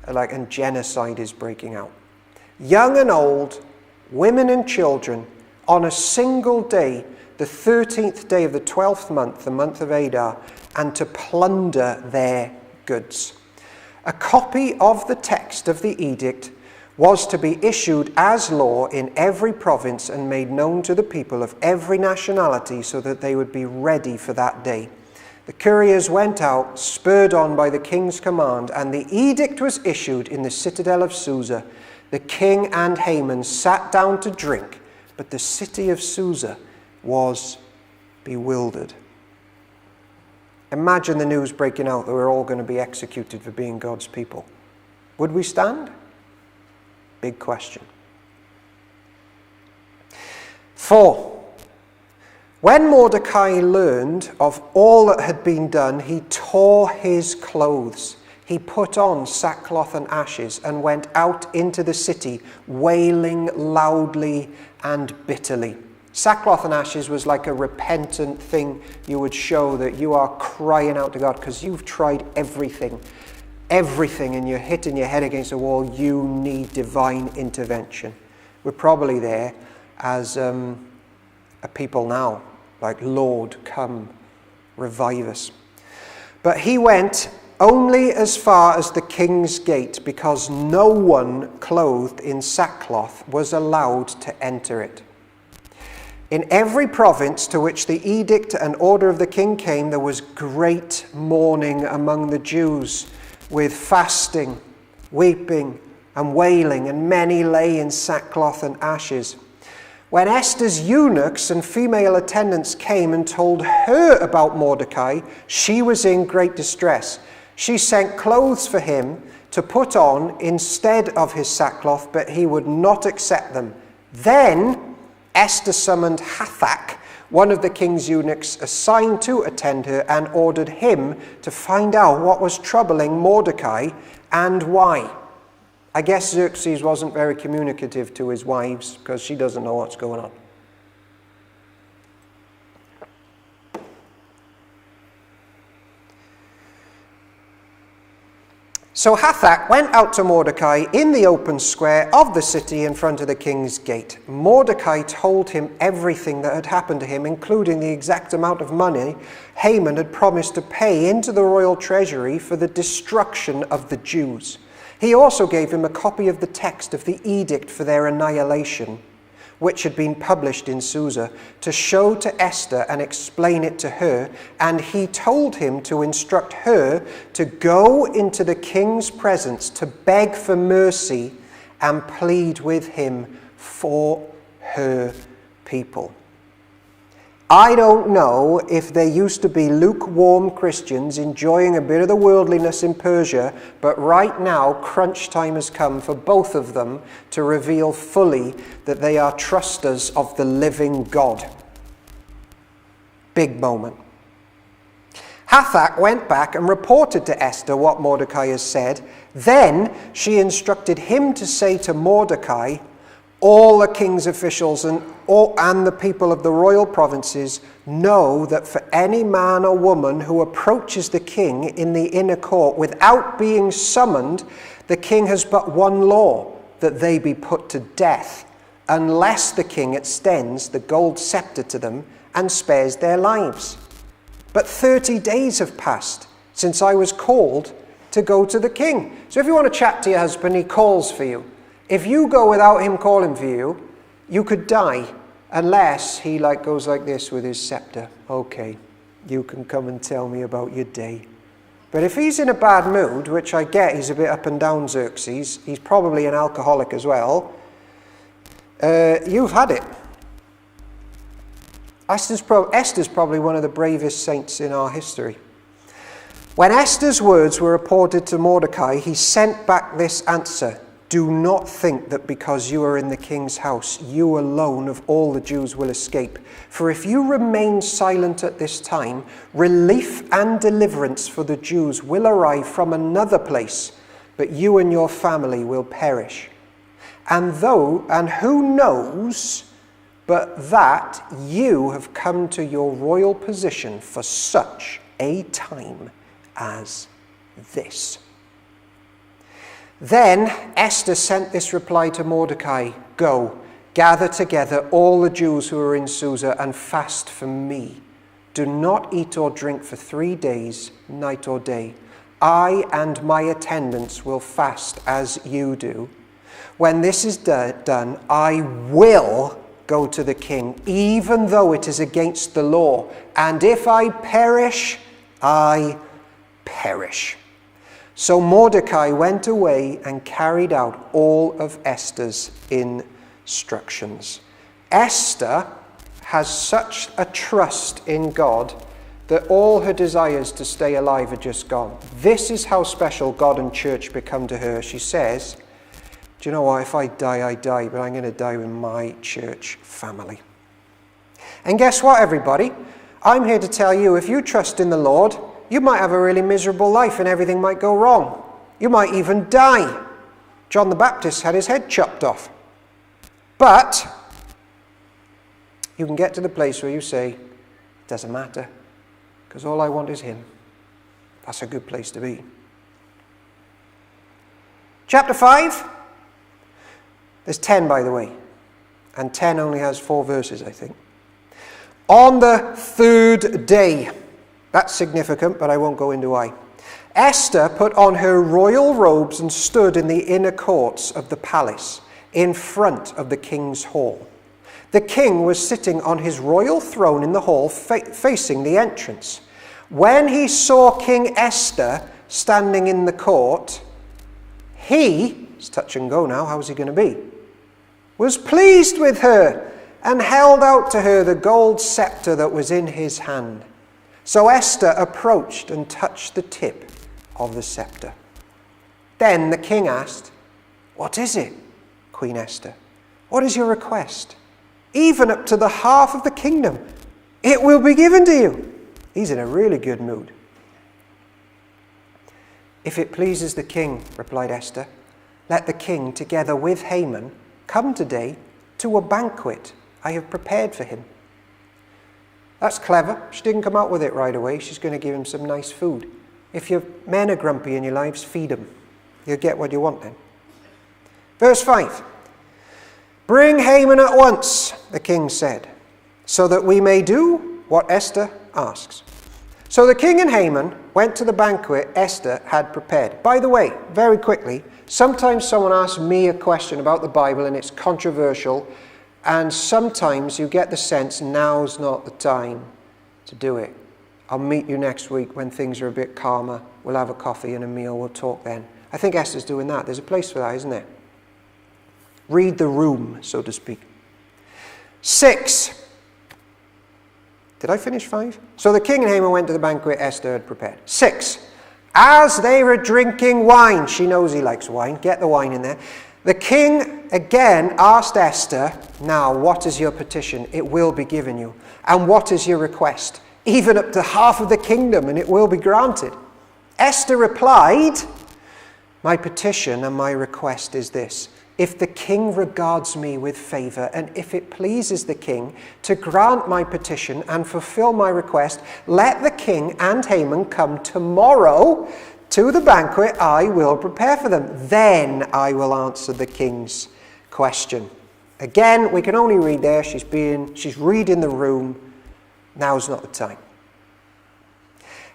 [SPEAKER 2] and genocide is breaking out. Young and old, women and children, on a single day, the 13th day of the 12th month, the month of Adar, and to plunder their goods. A copy of the text of the edict was to be issued as law in every province and made known to the people of every nationality so that they would be ready for that day. The couriers went out, spurred on by the king's command, and the edict was issued in the citadel of Susa. The king and Haman sat down to drink, but the city of Susa was bewildered. Imagine the news breaking out that we're all going to be executed for being God's people. Would we stand? Big question. 4. When Mordecai learned of all that had been done, he tore his clothes. He put on sackcloth and ashes and went out into the city, wailing loudly and bitterly. Sackcloth and ashes was like a repentant thing you would show that you are crying out to God because you've tried everything, and you're hitting your head against a wall. You need divine intervention. We're probably there as a people now, like, Lord, come, revive us. But he went only as far as the king's gate, because no one clothed in sackcloth was allowed to enter it. In every province to which the edict and order of the king came, there was great mourning among the Jews, with fasting, weeping, and wailing, and many lay in sackcloth and ashes. When Esther's eunuchs and female attendants came and told her about Mordecai, she was in great distress. She sent clothes for him to put on instead of his sackcloth, but he would not accept them. Then Esther summoned Hathach, one of the king's eunuchs assigned to attend her, and ordered him to find out what was troubling Mordecai and why. I guess Xerxes wasn't very communicative to his wives because she doesn't know what's going on. So Hathach went out to Mordecai in the open square of the city in front of the king's gate. Mordecai told him everything that had happened to him, including the exact amount of money Haman had promised to pay into the royal treasury for the destruction of the Jews. He also gave him a copy of the text of the edict for their annihilation, which had been published in Susa, to show to Esther and explain it to her, and he told him to instruct her to go into the king's presence to beg for mercy and plead with him for her people. I don't know if they used to be lukewarm Christians enjoying a bit of the worldliness in Persia, but right now crunch time has come for both of them to reveal fully that they are trusters of the living God. Big moment. Hathach went back and reported to Esther what Mordecai has said. Then she instructed him to say to Mordecai, all the king's officials and the people of the royal provinces know that for any man or woman who approaches the king in the inner court without being summoned, the king has but one law, that they be put to death, unless the king extends the gold scepter to them and spares their lives. But 30 days have passed since I was called to go to the king. So if you want to chat to your husband, he calls for you. If you go without him calling for you, you could die, unless he goes like this with his scepter. Okay, you can come and tell me about your day. But if he's in a bad mood, which I get, he's a bit up and down, Xerxes, he's probably an alcoholic as well, you've had it. Esther's probably one of the bravest saints in our history. When Esther's words were reported to Mordecai, he sent back this answer: "Do not think that because you are in the king's house, you alone of all the Jews will escape. For if you remain silent at this time, relief and deliverance for the Jews will arrive from another place, but you and your family will perish. And who knows but that you have come to your royal position for such a time as this." Then Esther sent this reply to Mordecai: "Go, gather together all the Jews who are in Susa and fast for me. Do not eat or drink for 3 days, night or day. I and my attendants will fast as you do. When this is done, I will go to the king, even though it is against the law. And if I perish, I perish." So Mordecai went away and carried out all of Esther's instructions. Esther has such a trust in God that all her desires to stay alive are just gone. This is how special God and church become to her. She says, "Do you know what? If I die, I die, but I'm going to die with my church family." And guess what, everybody? I'm here to tell you, if you trust in the Lord, you might have a really miserable life and everything might go wrong. You might even die. John the Baptist had his head chopped off. But you can get to the place where you say, "It doesn't matter, because all I want is him." That's a good place to be. Chapter 5. There's 10, by the way. And 10 only has 4 verses, I think. On the 3rd day. That's significant, but I won't go into why. Esther put on her royal robes and stood in the inner courts of the palace, in front of the king's hall. The king was sitting on his royal throne in the hall facing the entrance. When he saw King Esther standing in the court, it's touch and go now, how's he going to be? Was pleased with her and held out to her the gold scepter that was in his hand. So Esther approached and touched the tip of the scepter. Then the king asked, "What is it, Queen Esther? What is your request? Even up to the half of the kingdom, it will be given to you." He's in a really good mood. "If it pleases the king," replied Esther, "let the king, together with Haman, come today to a banquet I have prepared for him." That's clever. She didn't come out with it right away. She's going to give him some nice food. If your men are grumpy in your lives, feed them. You'll get what you want then. Verse 5. "Bring Haman at once," the king said, "so that we may do what Esther asks." So the king and Haman went to the banquet Esther had prepared. By the way, very quickly, sometimes someone asks me a question about the Bible and it's controversial, and sometimes you get the sense now's not the time to do it. I'll meet you next week when things are a bit calmer. We'll have a coffee and a meal. We'll talk then. I think Esther's doing that. There's a place for that, isn't there? Read the room, so to speak. 6. Did I finish 5? So the king and Haman went to the banquet Esther had prepared. 6. As they were drinking wine, she knows he likes wine. Get the wine in there. The king again asked Esther, "Now, what is your petition? It will be given you. And what is your request? Even up to half of the kingdom, and it will be granted." Esther replied, "My petition and my request is this. If the king regards me with favor, and if it pleases the king to grant my petition and fulfill my request, let the king and Haman come tomorrow to the banquet I will prepare for them. Then I will answer the king's question." Again, we can only read there. She's reading the room. Now's not the time.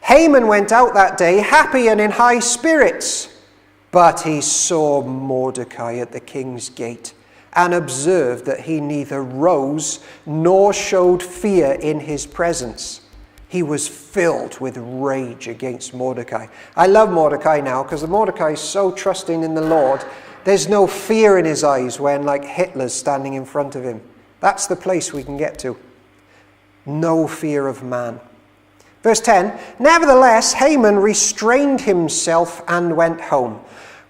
[SPEAKER 2] Haman went out that day happy and in high spirits, but he saw Mordecai at the king's gate and observed that he neither rose nor showed fear in his presence. he was filled with rage against Mordecai. I love Mordecai now because Mordecai is so trusting in the Lord. There's no fear in his eyes when, like, Hitler's standing in front of him. That's the place we can get to. No fear of man. Verse 10, nevertheless, Haman restrained himself and went home,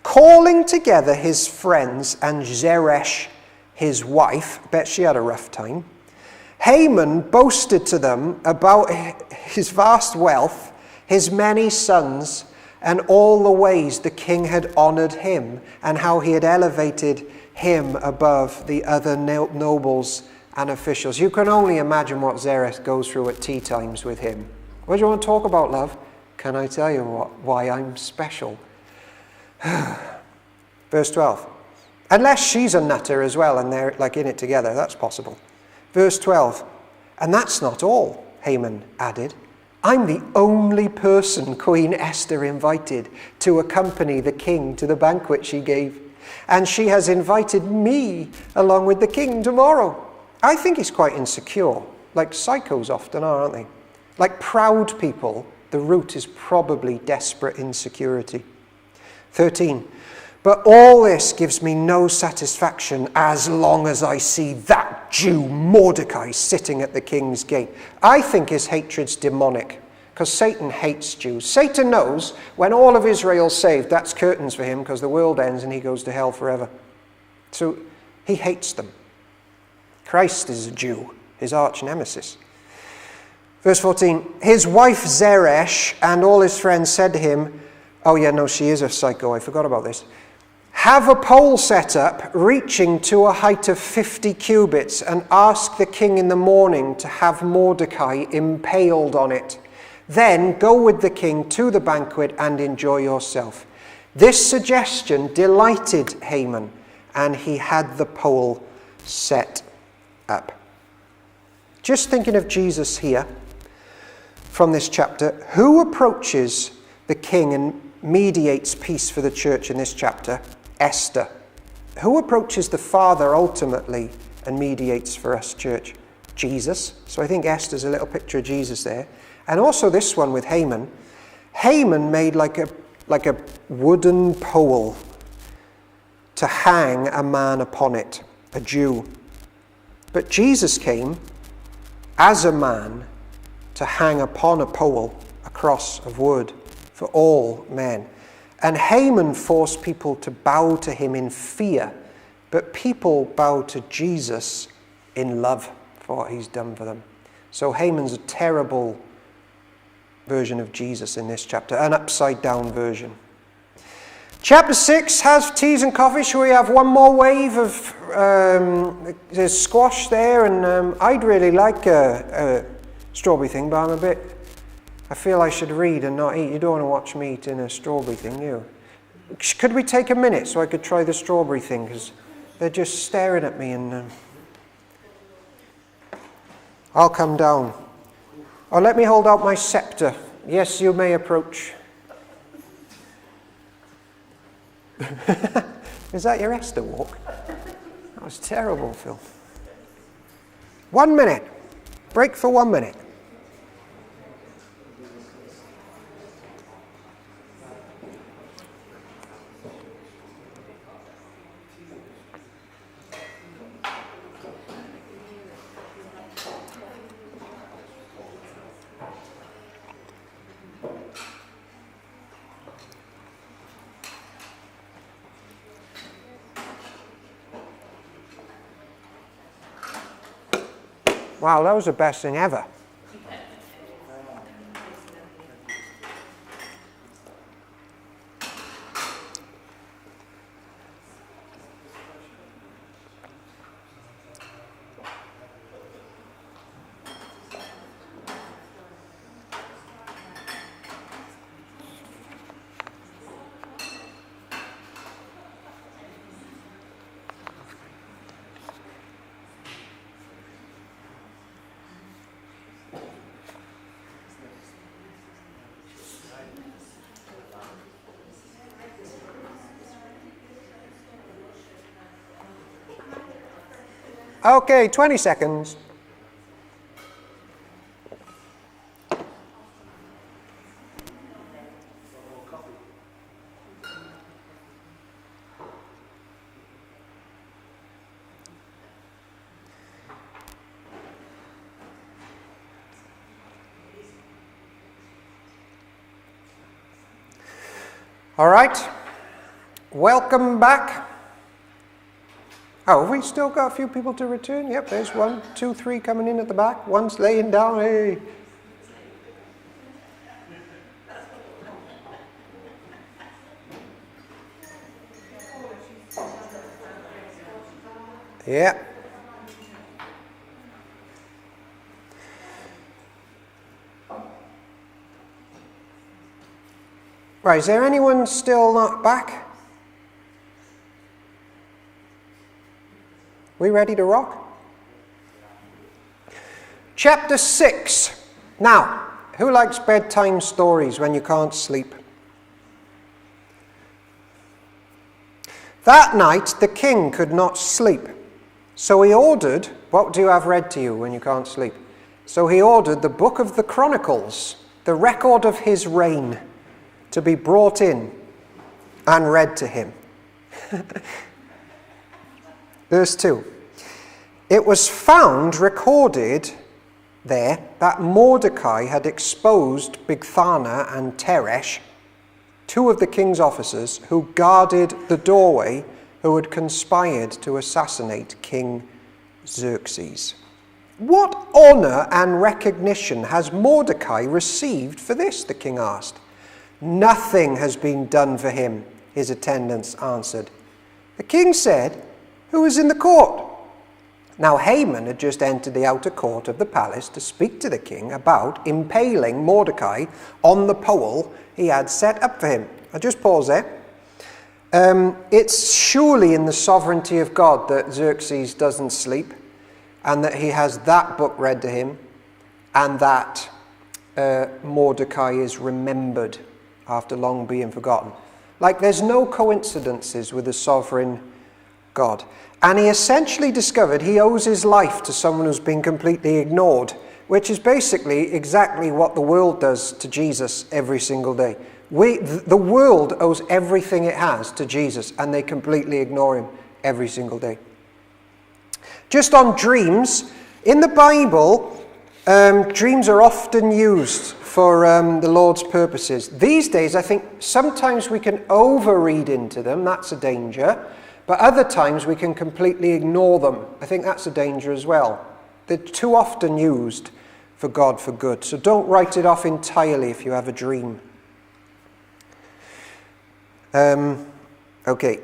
[SPEAKER 2] calling together his friends and Zeresh, his wife. Bet she had a rough time. Haman boasted to them about his vast wealth, his many sons, and all the ways the king had honored him, and how he had elevated him above the other nobles and officials. You can only imagine what Zeresh goes through at tea times with him. What do you want to talk about, love? Can I tell you why I'm special? Verse 12. Unless she's a nutter as well and they're like in it together, that's possible. Verse 12. And that's not all, Haman added. I'm the only person Queen Esther invited to accompany the king to the banquet she gave. And she has invited me along with the king tomorrow. I think he's quite insecure, like psychos often are, aren't they? Like proud people, the root is probably desperate insecurity. 13. But all this gives me no satisfaction as long as I see that Jew Mordecai sitting at the king's gate. I think his hatred's demonic, because Satan hates Jews. Satan knows when all of Israel's saved, that's curtains for him, because the world ends and he goes to hell forever. So he hates them. Christ is a Jew, his arch nemesis. Verse 14, his wife Zeresh and all his friends said to him, oh yeah, no, she is a psycho, I forgot about this. Have a pole set up reaching to a height of 50 cubits and ask the king in the morning to have Mordecai impaled on it. Then go with the king to the banquet and enjoy yourself. This suggestion delighted Haman, and he had the pole set up. Just thinking of Jesus here from this chapter, who approaches the king and mediates peace for the church in this chapter? Esther. Who approaches the Father ultimately and mediates for us, church? Jesus. So I think Esther's a little picture of Jesus there. And also this one with Haman. Haman made like a wooden pole to hang a man upon it, a Jew. But Jesus came as a man to hang upon a pole, a cross of wood, for all men. And Haman forced people to bow to him in fear, but people bow to Jesus in love for what he's done for them. So Haman's a terrible version of Jesus in this chapter, an upside down version. Chapter 6 has teas and coffee. Shall we have one more wave of there's squash there, and I'd really like a strawberry thing, but I feel I should read and not eat. You don't want to watch me eating a strawberry thing, do you? Could we take a minute so I could try the strawberry thing? Because they're just staring at me, and I'll come down. Or let me hold out my scepter. Yes, you may approach. Is that your Esther walk? That was terrible, Phil. 1 minute. Break for 1 minute. Wow, that was the best thing ever. Okay, 20 seconds. All right. Welcome back. Oh, have we still got a few people to return? Yep, there's 1, 2, 3 coming in at the back. One's laying down. Hey. Yeah. Right, is there anyone still not back? We ready to rock? Chapter 6. Now, who likes bedtime stories when you can't sleep? That night the king could not sleep. So he ordered, what do you have read to you when you can't sleep? So he ordered the book of the Chronicles, the record of his reign, to be brought in and read to him. Verse 2. It was found recorded there that Mordecai had exposed Bigthana and Teresh, 2 of the king's officers who guarded the doorway, who had conspired to assassinate King Xerxes. What honor and recognition has Mordecai received for this? The king asked. Nothing has been done for him, his attendants answered. The king said, who is in the court? Now Haman had just entered the outer court of the palace to speak to the king about impaling Mordecai on the pole he had set up for him. I'll just pause there. It's surely in the sovereignty of God that Xerxes doesn't sleep, and that he has that book read to him, and that Mordecai is remembered after long being forgotten. Like, there's no coincidences with the sovereign God. And he essentially discovered he owes his life to someone who's been completely ignored, which is basically exactly what the world does to Jesus every single day. The world owes everything it has to Jesus, and they completely ignore him every single day. Just on dreams, in the Bible, dreams are often used for the Lord's purposes. These days, I think sometimes we can overread into them. That's a danger. But other times we can completely ignore them. I think that's a danger as well. They're too often used for God for good. So don't write it off entirely if you have a dream. Okay.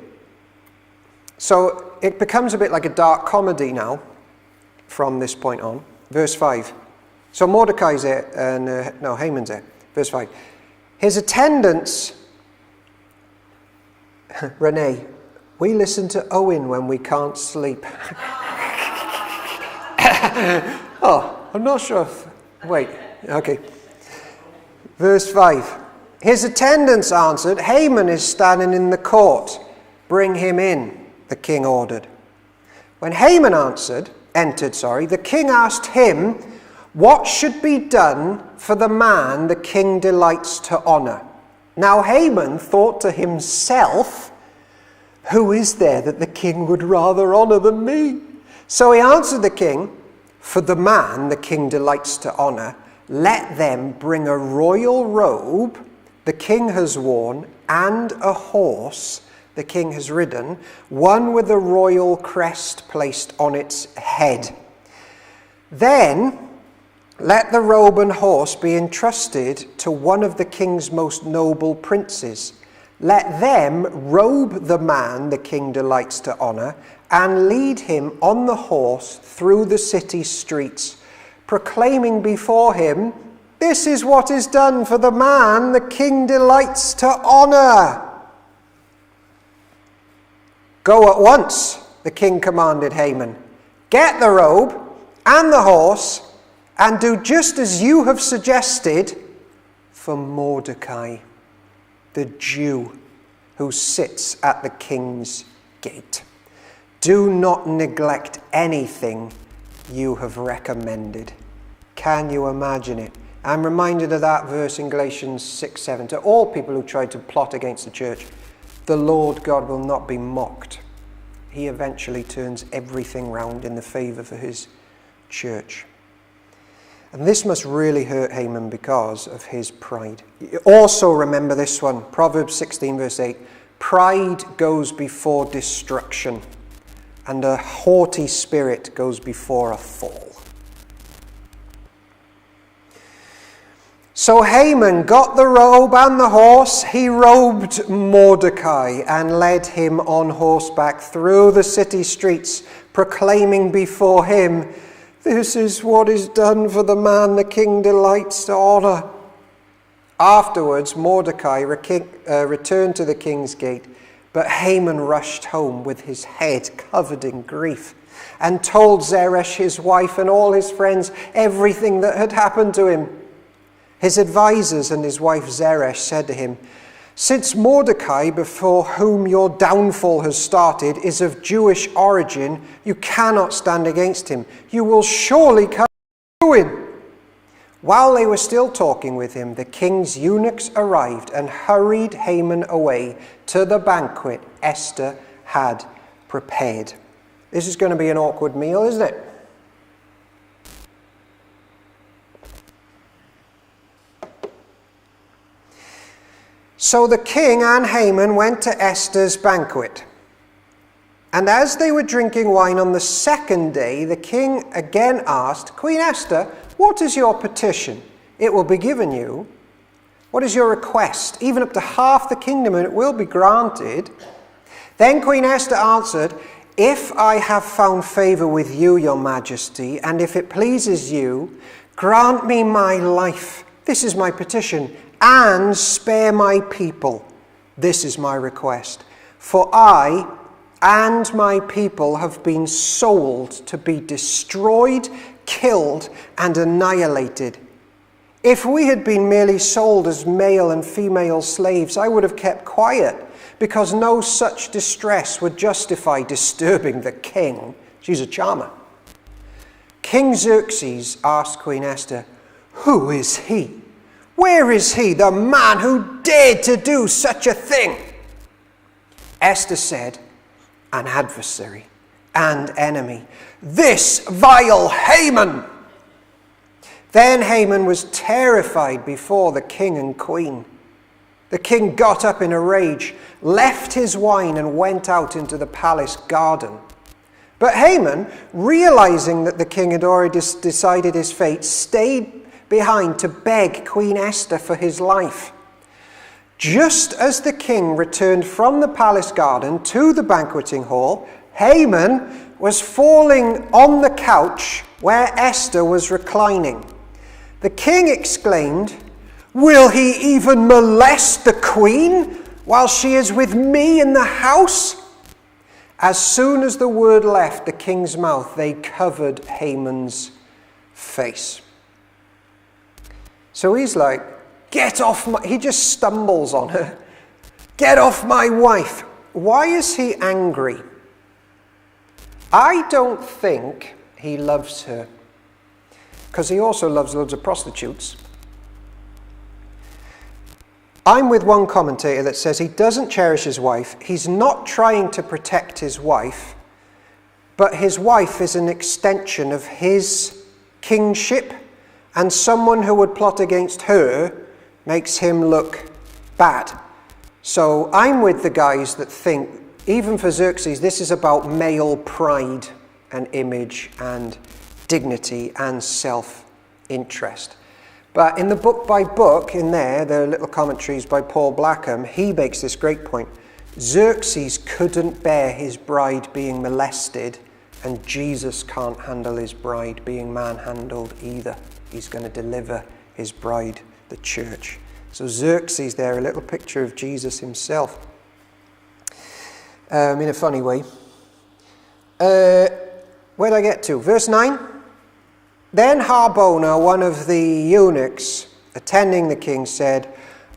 [SPEAKER 2] So it becomes a bit like a dark comedy now from this point on. Verse 5. So Mordecai's there, and Haman's there. Verse 5. His attendants, Renee, we listen to Owen when we can't sleep. Oh, I'm not sure. Wait, okay. Verse 5. His attendants answered, Haman is standing in the court. Bring him in, the king ordered. When Haman entered, the king asked him, what should be done for the man the king delights to honor? Now Haman thought to himself, who is there that the king would rather honor than me? So he answered the king, for the man the king delights to honor, let them bring a royal robe the king has worn and a horse the king has ridden, one with a royal crest placed on its head. Then let the robe and horse be entrusted to one of the king's most noble princes. Let them robe the man the king delights to honor and lead him on the horse through the city streets, proclaiming before him, this is what is done for the man the king delights to honor. Go at once, the king commanded Haman. Get the robe and the horse and do just as you have suggested for Mordecai, the Jew who sits at the king's gate. Do not neglect anything you have recommended. Can you imagine it? I'm reminded of that verse in Galatians 6:7. To all people who try to plot against the church, the Lord God will not be mocked. He eventually turns everything round in the favor for his church. And this must really hurt Haman because of his pride. Also remember this one, Proverbs 16 verse 8. Pride goes before destruction, and a haughty spirit goes before a fall. So Haman got the robe and the horse. He robed Mordecai and led him on horseback through the city streets, proclaiming before him, "This is what is done for the man the king delights to honor." Afterwards, Mordecai returned to the king's gate, but Haman rushed home with his head covered in grief and told Zeresh, his wife, and all his friends everything that had happened to him. His advisers and his wife Zeresh said to him, "Since Mordecai, before whom your downfall has started, is of Jewish origin, you cannot stand against him. You will surely come to ruin." While they were still talking with him, the king's eunuchs arrived and hurried Haman away to the banquet Esther had prepared. This is going to be an awkward meal, isn't it? So the king and Haman went to Esther's banquet. And as they were drinking wine on the second day, the king again asked, "Queen Esther, what is your petition? It will be given you. What is your request? Even up to half the kingdom, and it will be granted." Then Queen Esther answered, "If I have found favor with you, your majesty, and if it pleases you, grant me my life. This is my petition. And spare my people. This is my request. For I and my people have been sold to be destroyed, killed, and annihilated. If we had been merely sold as male and female slaves, I would have kept quiet, because no such distress would justify disturbing the king." She's a charmer. King Xerxes asked Queen Esther, "Who is he? Where is he, the man who dared to do such a thing?" Esther said, "An adversary and enemy, this vile Haman." Then Haman was terrified before the king and queen. The king got up in a rage, left his wine, and went out into the palace garden. But Haman, realizing that the king had already decided his fate, stayed behind to beg Queen Esther for his life. Just as the king returned from the palace garden to the banqueting hall, Haman was falling on the couch where Esther was reclining. The king exclaimed, "Will he even molest the queen while she is with me in the house?" As soon as the word left the king's mouth, they covered Haman's face. So he's like, "Get off my..." He just stumbles on her. "Get off my wife." Why is he angry? I don't think he loves her, because he also loves loads of prostitutes. I'm with one commentator that says he doesn't cherish his wife. He's not trying to protect his wife, but his wife is an extension of his kingship, and someone who would plot against her makes him look bad. So I'm with the guys that think, even for Xerxes, this is about male pride and image and dignity and self-interest. But in the book by book, in there are little commentaries by Paul Blackham, he makes this great point. Xerxes couldn't bear his bride being molested, and Jesus can't handle his bride being manhandled either. He's going to deliver his bride, the church. So Xerxes there, a little picture of Jesus himself. In a funny way. Where did I get to? Verse 9. Then Harbona, one of the eunuchs attending the king, said,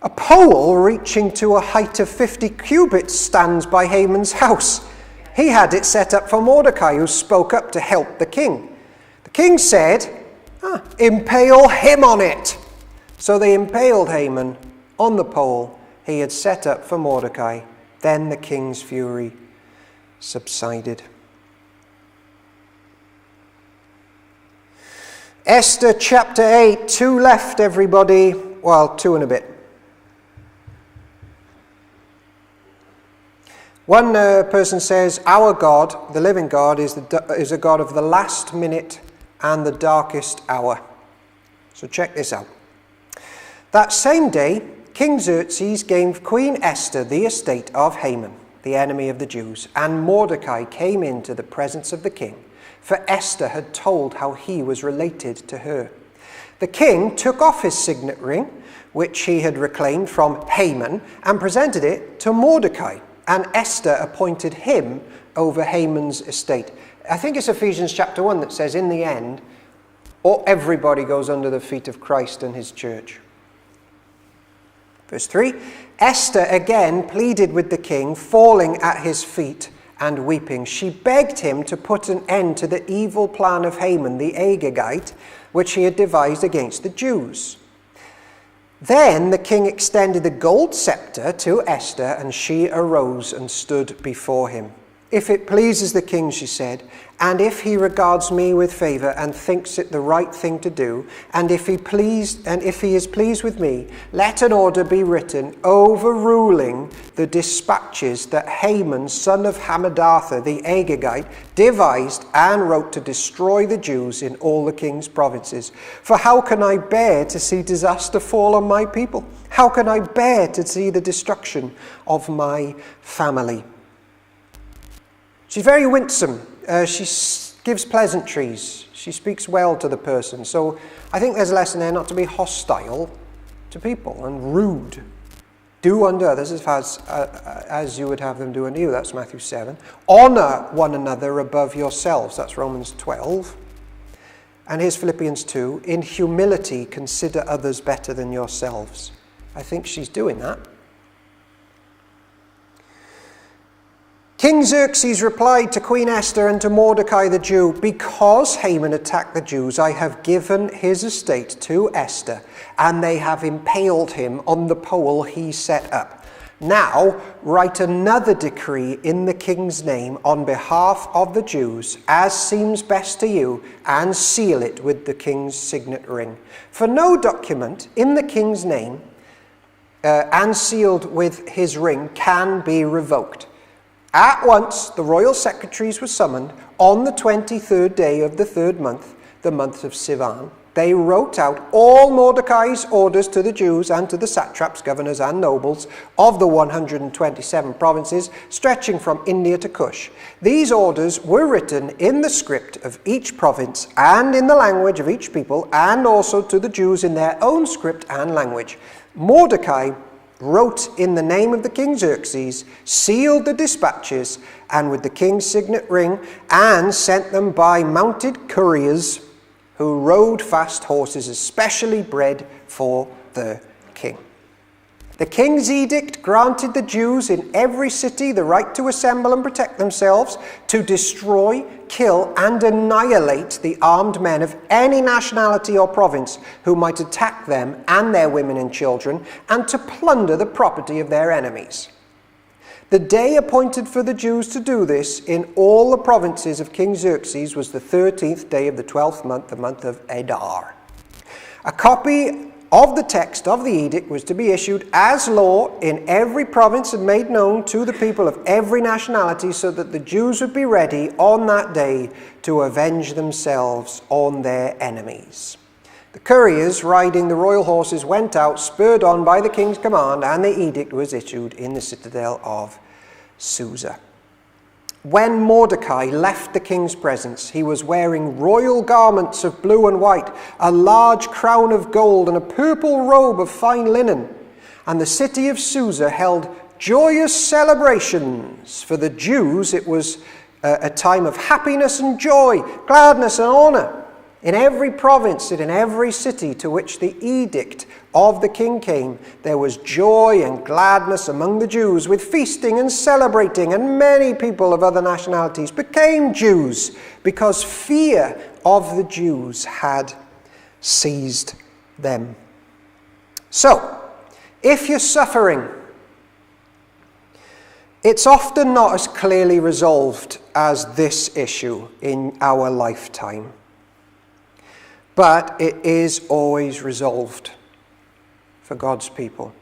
[SPEAKER 2] "A pole reaching to a height of 50 cubits stands by Haman's house. He had it set up for Mordecai, who spoke up to help the king." The king said, "Impale him on it." So they impaled Haman on the pole he had set up for Mordecai. Then the king's fury subsided. Esther chapter 8, 2 left, everybody. Well, 2 and a bit. One person says, our God, the living God, is a God of the last minute and the darkest hour. So check this out. That same day, King Xerxes gave Queen Esther the estate of Haman, the enemy of the Jews, and Mordecai came into the presence of the king, for Esther had told how he was related to her. The king took off his signet ring, which he had reclaimed from Haman, and presented it to Mordecai, and Esther appointed him over Haman's estate. I think it's Ephesians chapter 1 that says, in the end, everybody goes under the feet of Christ and his church. Verse 3, Esther again pleaded with the king, falling at his feet and weeping. She begged him to put an end to the evil plan of Haman the Agagite, which he had devised against the Jews. Then the king extended the gold scepter to Esther, and she arose and stood before him. If it pleases the king, she said, and if he regards me with favor and thinks it the right thing to do, and if he is pleased with me, let an order be written overruling the dispatches that Haman, son of Hammedatha the Agagite, devised and wrote to destroy the Jews in all the king's provinces. For how can I bear to see disaster fall on my people? How can I bear to see the destruction of my family? She's very winsome. She gives pleasantries. She speaks well to the person. So I think there's a lesson there not to be hostile to people and rude. Do unto others as you would have them do unto you. That's Matthew 7. Honor one another above yourselves. That's Romans 12. And here's Philippians 2. In humility, consider others better than yourselves. I think she's doing that. King Xerxes replied to Queen Esther and to Mordecai the Jew, because Haman attacked the Jews, I have given his estate to Esther, and they have impaled him on the pole he set up. Now write another decree in the king's name on behalf of the Jews, as seems best to you, and seal it with the king's signet ring. For no document in the king's name and sealed with his ring can be revoked. At once the royal secretaries were summoned on the 23rd day of the 3rd month, the month of Sivan. They wrote out all Mordecai's orders to the Jews and to the satraps, governors, and nobles of the 127 provinces stretching from India to Cush. These orders were written in the script of each province and in the language of each people, and also to the Jews in their own script and language. Mordecai wrote in the name of the king Xerxes, sealed the dispatches, and with the king's signet ring, and sent them by mounted couriers who rode fast horses especially bred for the king. The king's edict granted the Jews in every city the right to assemble and protect themselves, to destroy, kill, and annihilate the armed men of any nationality or province who might attack them and their women and children, and to plunder the property of their enemies. The day appointed for the Jews to do this in all the provinces of King Xerxes was the 13th day of the 12th month, the month of Adar. A copy of the text of the edict was to be issued as law in every province and made known to the people of every nationality, so that the Jews would be ready on that day to avenge themselves on their enemies. The couriers riding the royal horses went out, spurred on by the king's command, and the edict was issued in the citadel of Susa. When Mordecai left the king's presence, he was wearing royal garments of blue and white, a large crown of gold, and a purple robe of fine linen. And the city of Susa held joyous celebrations. For the Jews, it was a time of happiness and joy, gladness and honor. In every province and in every city to which the edict of the king came, there was joy and gladness among the Jews, with feasting and celebrating, and many people of other nationalities became Jews because fear of the Jews had seized them. So, if you're suffering, it's often not as clearly resolved as this issue in our lifetime. But it is always resolved for God's people.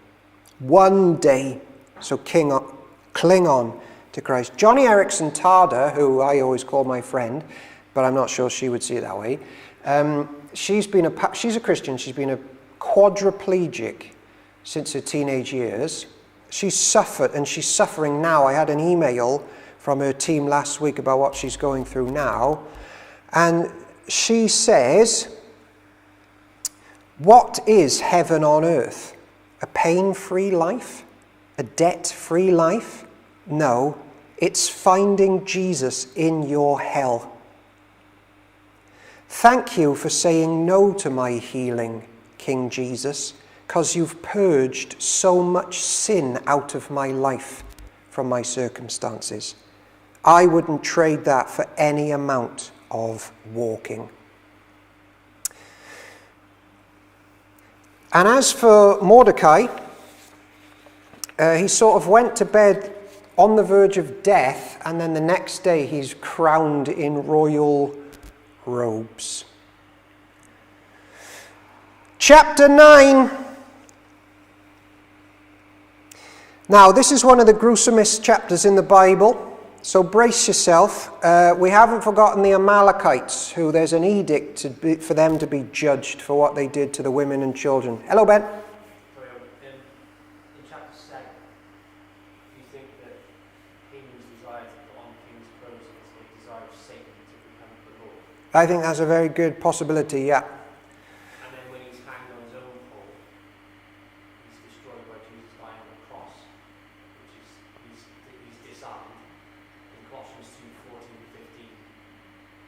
[SPEAKER 2] One day, so cling on to Christ. Johnny Erickson Tada, who I always call my friend, but I'm not sure she would see it that way. She's a Christian. She's been a quadriplegic since her teenage years. She's suffered, and she's suffering now. I had an email from her team last week about what she's going through now. And she says, what is heaven on earth? A pain-free life? A debt-free life? No, it's finding Jesus in your hell. Thank you for saying no to my healing, King Jesus, because you've purged so much sin out of my life from my circumstances. I wouldn't trade that for any amount of walking. And as for Mordecai, he sort of went to bed on the verge of death, and then the next day he's crowned in royal robes. Chapter 9. Now, this is one of the gruesomest chapters in the Bible, so brace yourself. We haven't forgotten the Amalekites, who there's an edict for them to be judged for what they did to the women and children. Hello, Ben.
[SPEAKER 3] In chapter 7, do you think that Haman's desire to put on king's clothes is a desire of Satan to become the Lord?
[SPEAKER 2] I think that's a very good possibility, yeah.
[SPEAKER 3] And then when he's hanged on his own pole, he's destroyed by Jesus dying on the cross, which is he's disarmed. In Colossians 2:14-15,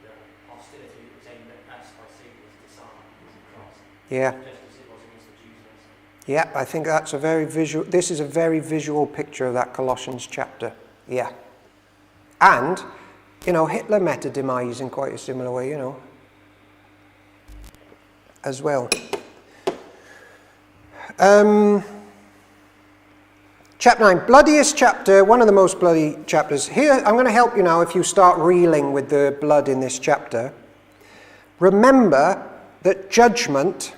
[SPEAKER 3] the hostility that was aimed at us by Satan was disarmed because of the cross.
[SPEAKER 2] Yeah.
[SPEAKER 3] Just as it was against the Jews.
[SPEAKER 2] Yeah, I think that's a very visual, this is a very visual picture of that Colossians chapter. Yeah. And, Hitler met a demise in quite a similar way, as well. Chapter 9, bloodiest chapter, one of the most bloody chapters. Here, I'm going to help you now if you start reeling with the blood in this chapter. Remember that judgment,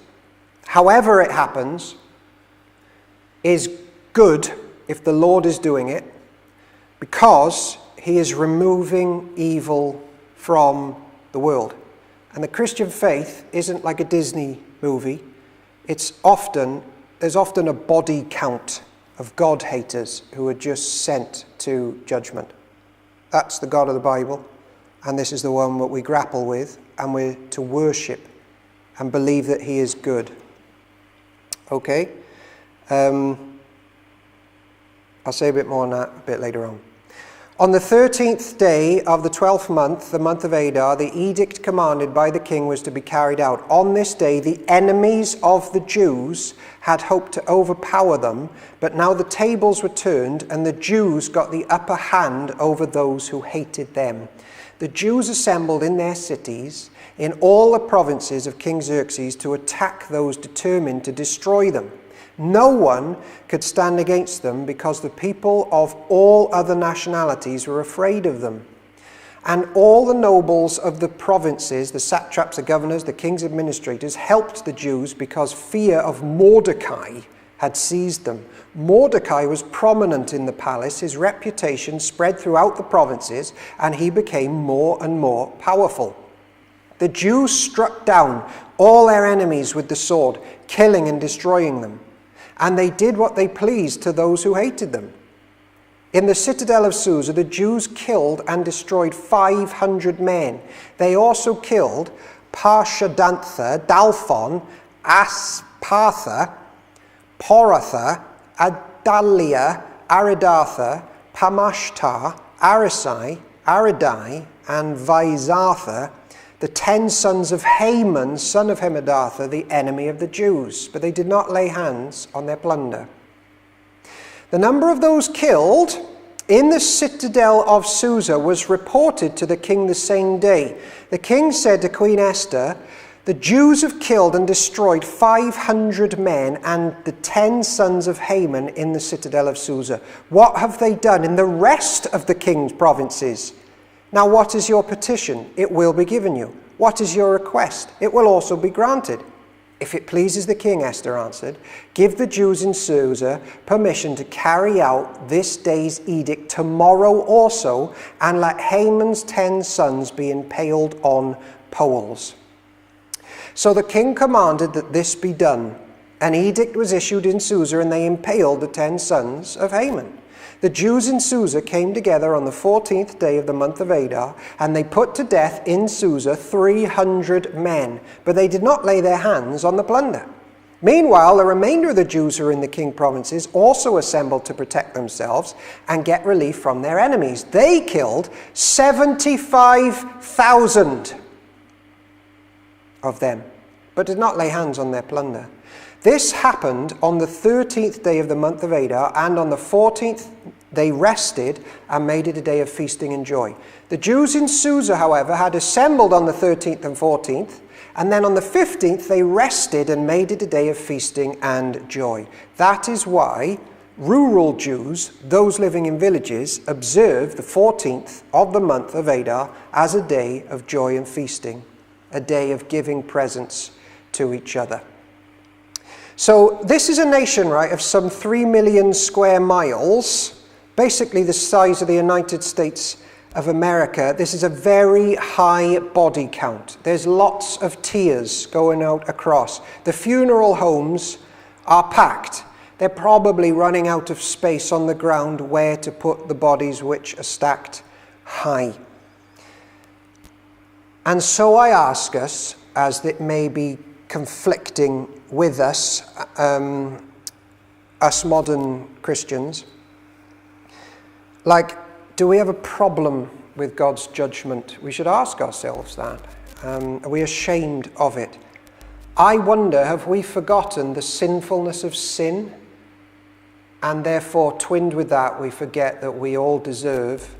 [SPEAKER 2] however it happens, is good if the Lord is doing it, because he is removing evil from the world. And the Christian faith isn't like a Disney movie. There's often a body count of God haters who are just sent to judgment. That's the God of the Bible, and this is the one that we grapple with, and we're to worship and believe that he is good. Okay? I'll say a bit more on that a bit later on. On the 13th day of the 12th month, the month of Adar, the edict commanded by the king was to be carried out. On this day, the enemies of the Jews had hoped to overpower them, but now the tables were turned and the Jews got the upper hand over those who hated them. The Jews assembled in their cities, in all the provinces of King Xerxes, to attack those determined to destroy them. No one could stand against them because the people of all other nationalities were afraid of them. And all the nobles of the provinces, the satraps, the governors, the king's administrators, helped the Jews because fear of Mordecai had seized them. Mordecai was prominent in the palace. His reputation spread throughout the provinces, and he became more and more powerful. The Jews struck down all their enemies with the sword, killing and destroying them. And they did what they pleased to those who hated them. In the citadel of Susa, the Jews killed and destroyed 500 men. They also killed Parshadantha, Dalphon, Aspartha, Poratha, Adalia, Aridatha, Pamashtar, Arisai, Aridai, and Vaizatha, the 10 sons of Haman, son of Hammedatha, the enemy of the Jews. But they did not lay hands on their plunder. The number of those killed in the citadel of Susa was reported to the king the same day. The king said to Queen Esther, "The Jews have killed and destroyed 500 men and the 10 sons of Haman in the citadel of Susa. What have they done in the rest of the king's provinces? Now what is your petition? It will be given you." What is your request? It will also be granted. If it pleases the king, Esther answered, give the Jews in Susa permission to carry out this day's edict tomorrow also, and let Haman's 10 sons be impaled on poles. So the king commanded that this be done. An edict was issued in Susa, and they impaled the 10 sons of Haman. The Jews in Susa came together on the 14th day of the month of Adar, and they put to death in Susa 300 men, but they did not lay their hands on the plunder. Meanwhile, the remainder of the Jews who were in the king provinces also assembled to protect themselves and get relief from their enemies. They killed 75,000 of them, but did not lay hands on their plunder. This happened on the 13th day of the month of Adar, and on the 14th they rested and made it a day of feasting and joy. The Jews in Susa, however, had assembled on the 13th and 14th, and then on the 15th they rested and made it a day of feasting and joy. That is why rural Jews, those living in villages, observe the 14th of the month of Adar as a day of joy and feasting, a day of giving presents to each other. So this is a nation, right, of some 3 million square miles, basically the size of the United States of America. This is a very high body count. There's lots of tiers going out across. The funeral homes are packed. They're probably running out of space on the ground where to put the bodies, which are stacked high. And so I ask us, as it may be conflicting with us, us modern Christians, like, do we have a problem with God's judgment? We should ask ourselves that. Are we ashamed of it? I wonder, have we forgotten the sinfulness of sin? And therefore, twinned with that, we forget that we all deserve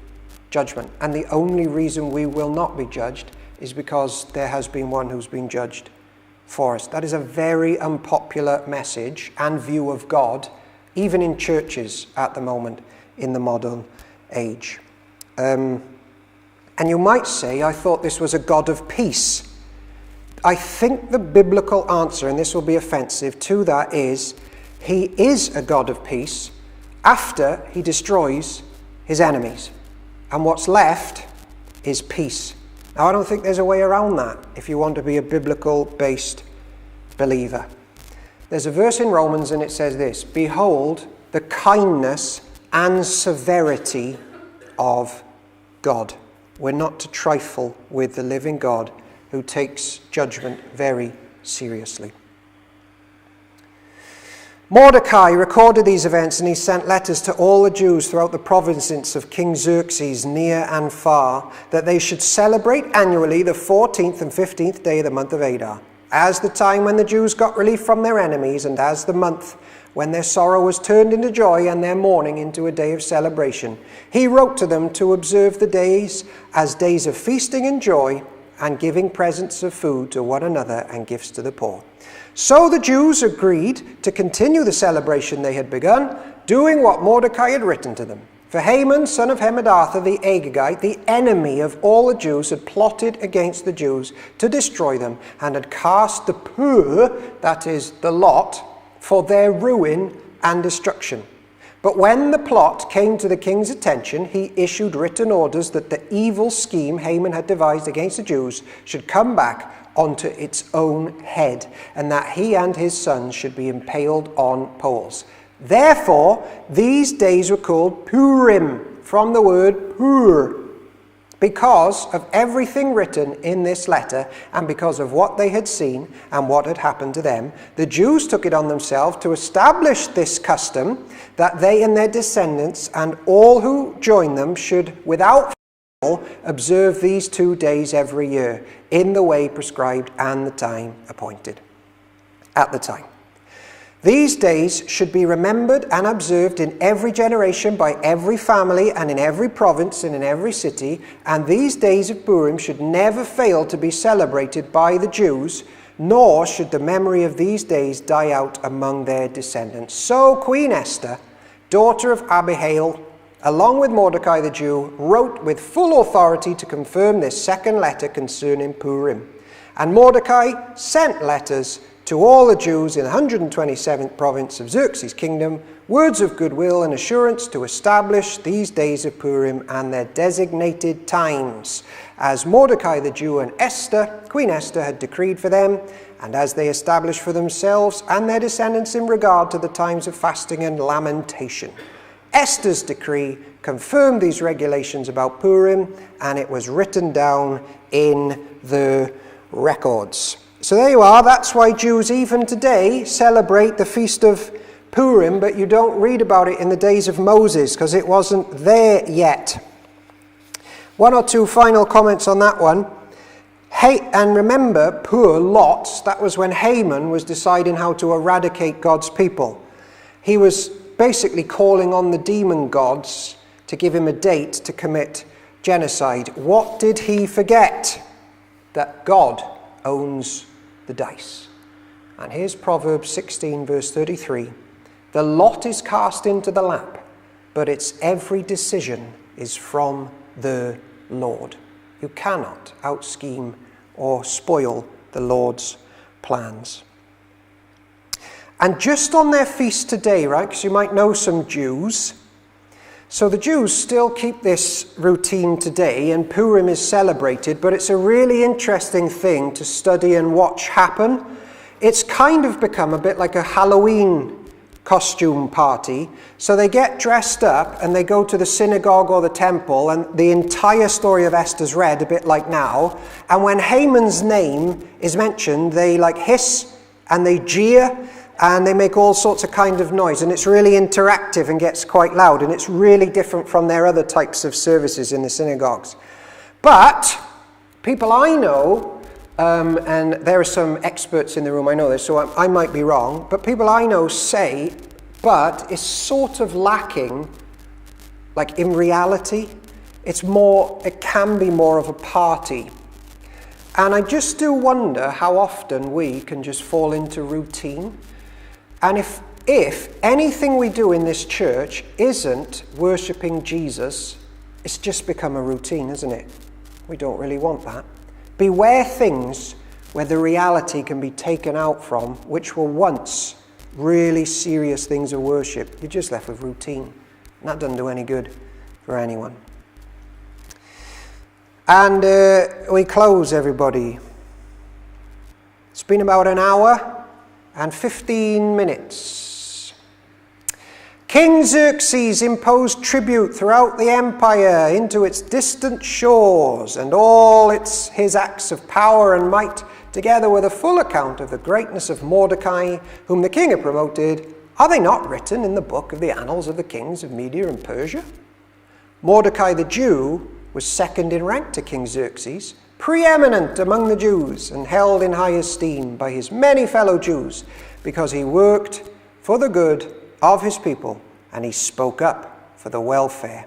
[SPEAKER 2] judgment. And the only reason we will not be judged is because there has been one who's been judged for us. That is a very unpopular message and view of God, even in churches at the moment in the modern age. And you might say, I thought this was a God of peace. I think the biblical answer, and this will be offensive, to that is, he is a God of peace after he destroys his enemies. And what's left is peace. Now, I don't think there's a way around that if you want to be a biblical-based believer. There's a verse in Romans, and it says this: behold the kindness and severity of God. We're not to trifle with the living God who takes judgment very seriously. Mordecai recorded these events, and he sent letters to all the Jews throughout the provinces of King Xerxes, near and far, that they should celebrate annually the 14th and 15th day of the month of Adar, as the time when the Jews got relief from their enemies, and as the month when their sorrow was turned into joy and their mourning into a day of celebration. He wrote to them to observe the days as days of feasting and joy, and giving presents of food to one another and gifts to the poor. So the Jews agreed to continue the celebration they had begun, doing what Mordecai had written to them. For Haman, son of Hammedatha the Agagite, the enemy of all the Jews, had plotted against the Jews to destroy them, and had cast the pur, that is, the lot, for their ruin and destruction. But when the plot came to the king's attention, he issued written orders that the evil scheme Haman had devised against the Jews should come back onto its own head, and that he and his sons should be impaled on poles. Therefore, these days were called Purim, from the word pur, because of everything written in this letter, and because of what they had seen and what had happened to them. The Jews took it on themselves to establish this custom, that they and their descendants and all who join them should, without fail, observe these 2 days every year, in the way prescribed and the time appointed. At the time. These days should be remembered and observed in every generation by every family and in every province and in every city, and these days of Purim should never fail to be celebrated by the Jews, nor should the memory of these days die out among their descendants. So Queen Esther, daughter of Abihail, along with Mordecai the Jew, wrote with full authority to confirm this second letter concerning Purim. And Mordecai sent letters to all the Jews in the 127th province of Xerxes' kingdom, words of goodwill and assurance to establish these days of Purim and their designated times, as Mordecai the Jew and Esther, Queen Esther, had decreed for them, and as they established for themselves and their descendants in regard to the times of fasting and lamentation. Esther's decree confirmed these regulations about Purim, and it was written down in the records. So there you are. That's why Jews even today celebrate the feast of Purim, but you don't read about it in the days of Moses because it wasn't there yet. One or two final comments on that one. And remember, poor Lot, that was when Haman was deciding how to eradicate God's people. He was basically calling on the demon gods to give him a date to commit genocide. What did he forget? That God owns the dice. And here's Proverbs 16 verse 33. The lot is cast into the lap, but its every decision is from the Lord. You cannot out-scheme or spoil the Lord's plans. And just on their feast today, right, because you might know some Jews. So the Jews still keep this routine today, and Purim is celebrated, but it's a really interesting thing to study and watch happen. It's kind of become a bit like a Halloween costume party. So they get dressed up and they go to the synagogue or the temple, and the entire story of Esther's read, a bit like now. And when Haman's name is mentioned, they like hiss and they jeer and they make all sorts of kind of noise, and it's really interactive and gets quite loud, and it's really different from their other types of services in the synagogues. But people I know, and there are some experts in the room, I know this, so I might be wrong, but people I know say, but it's sort of lacking, like in reality. It can be more of a party. And I just do wonder how often we can just fall into routine. And if anything we do in this church isn't worshipping Jesus, it's just become a routine, isn't it? We don't really want that. Beware things where the reality can be taken out from, which were once really serious things of worship. You're just left with routine. And that doesn't do any good for anyone. And we close, everybody. It's been about an hour and 15 minutes. King Xerxes imposed tribute throughout the empire into its distant shores, and all his acts of power and might, together with a full account of the greatness of Mordecai, whom the king had promoted, are they not written in the book of the annals of the kings of Media and Persia? Mordecai the Jew was second in rank to King Xerxes, preeminent among the Jews, and held in high esteem by his many fellow Jews, because he worked for the good of his people, and he spoke up for the welfare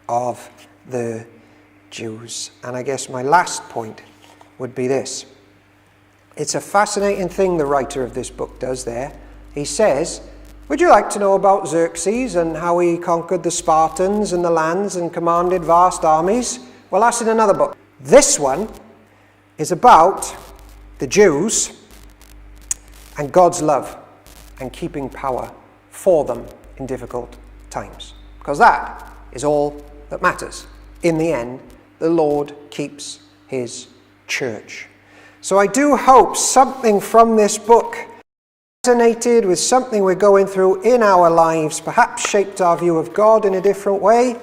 [SPEAKER 2] of the Jews. And I guess my last point would be this. It's a fascinating thing the writer of this book does there. He says, would you like to know about Xerxes and how he conquered the Spartans and the lands and commanded vast armies? Well, that's in another book. This one is about the Jews and God's love and keeping power for them in difficult times. Because that is all that matters. In the end, the Lord keeps his church. So I do hope something from this book resonated with something we're going through in our lives, perhaps shaped our view of God in a different way.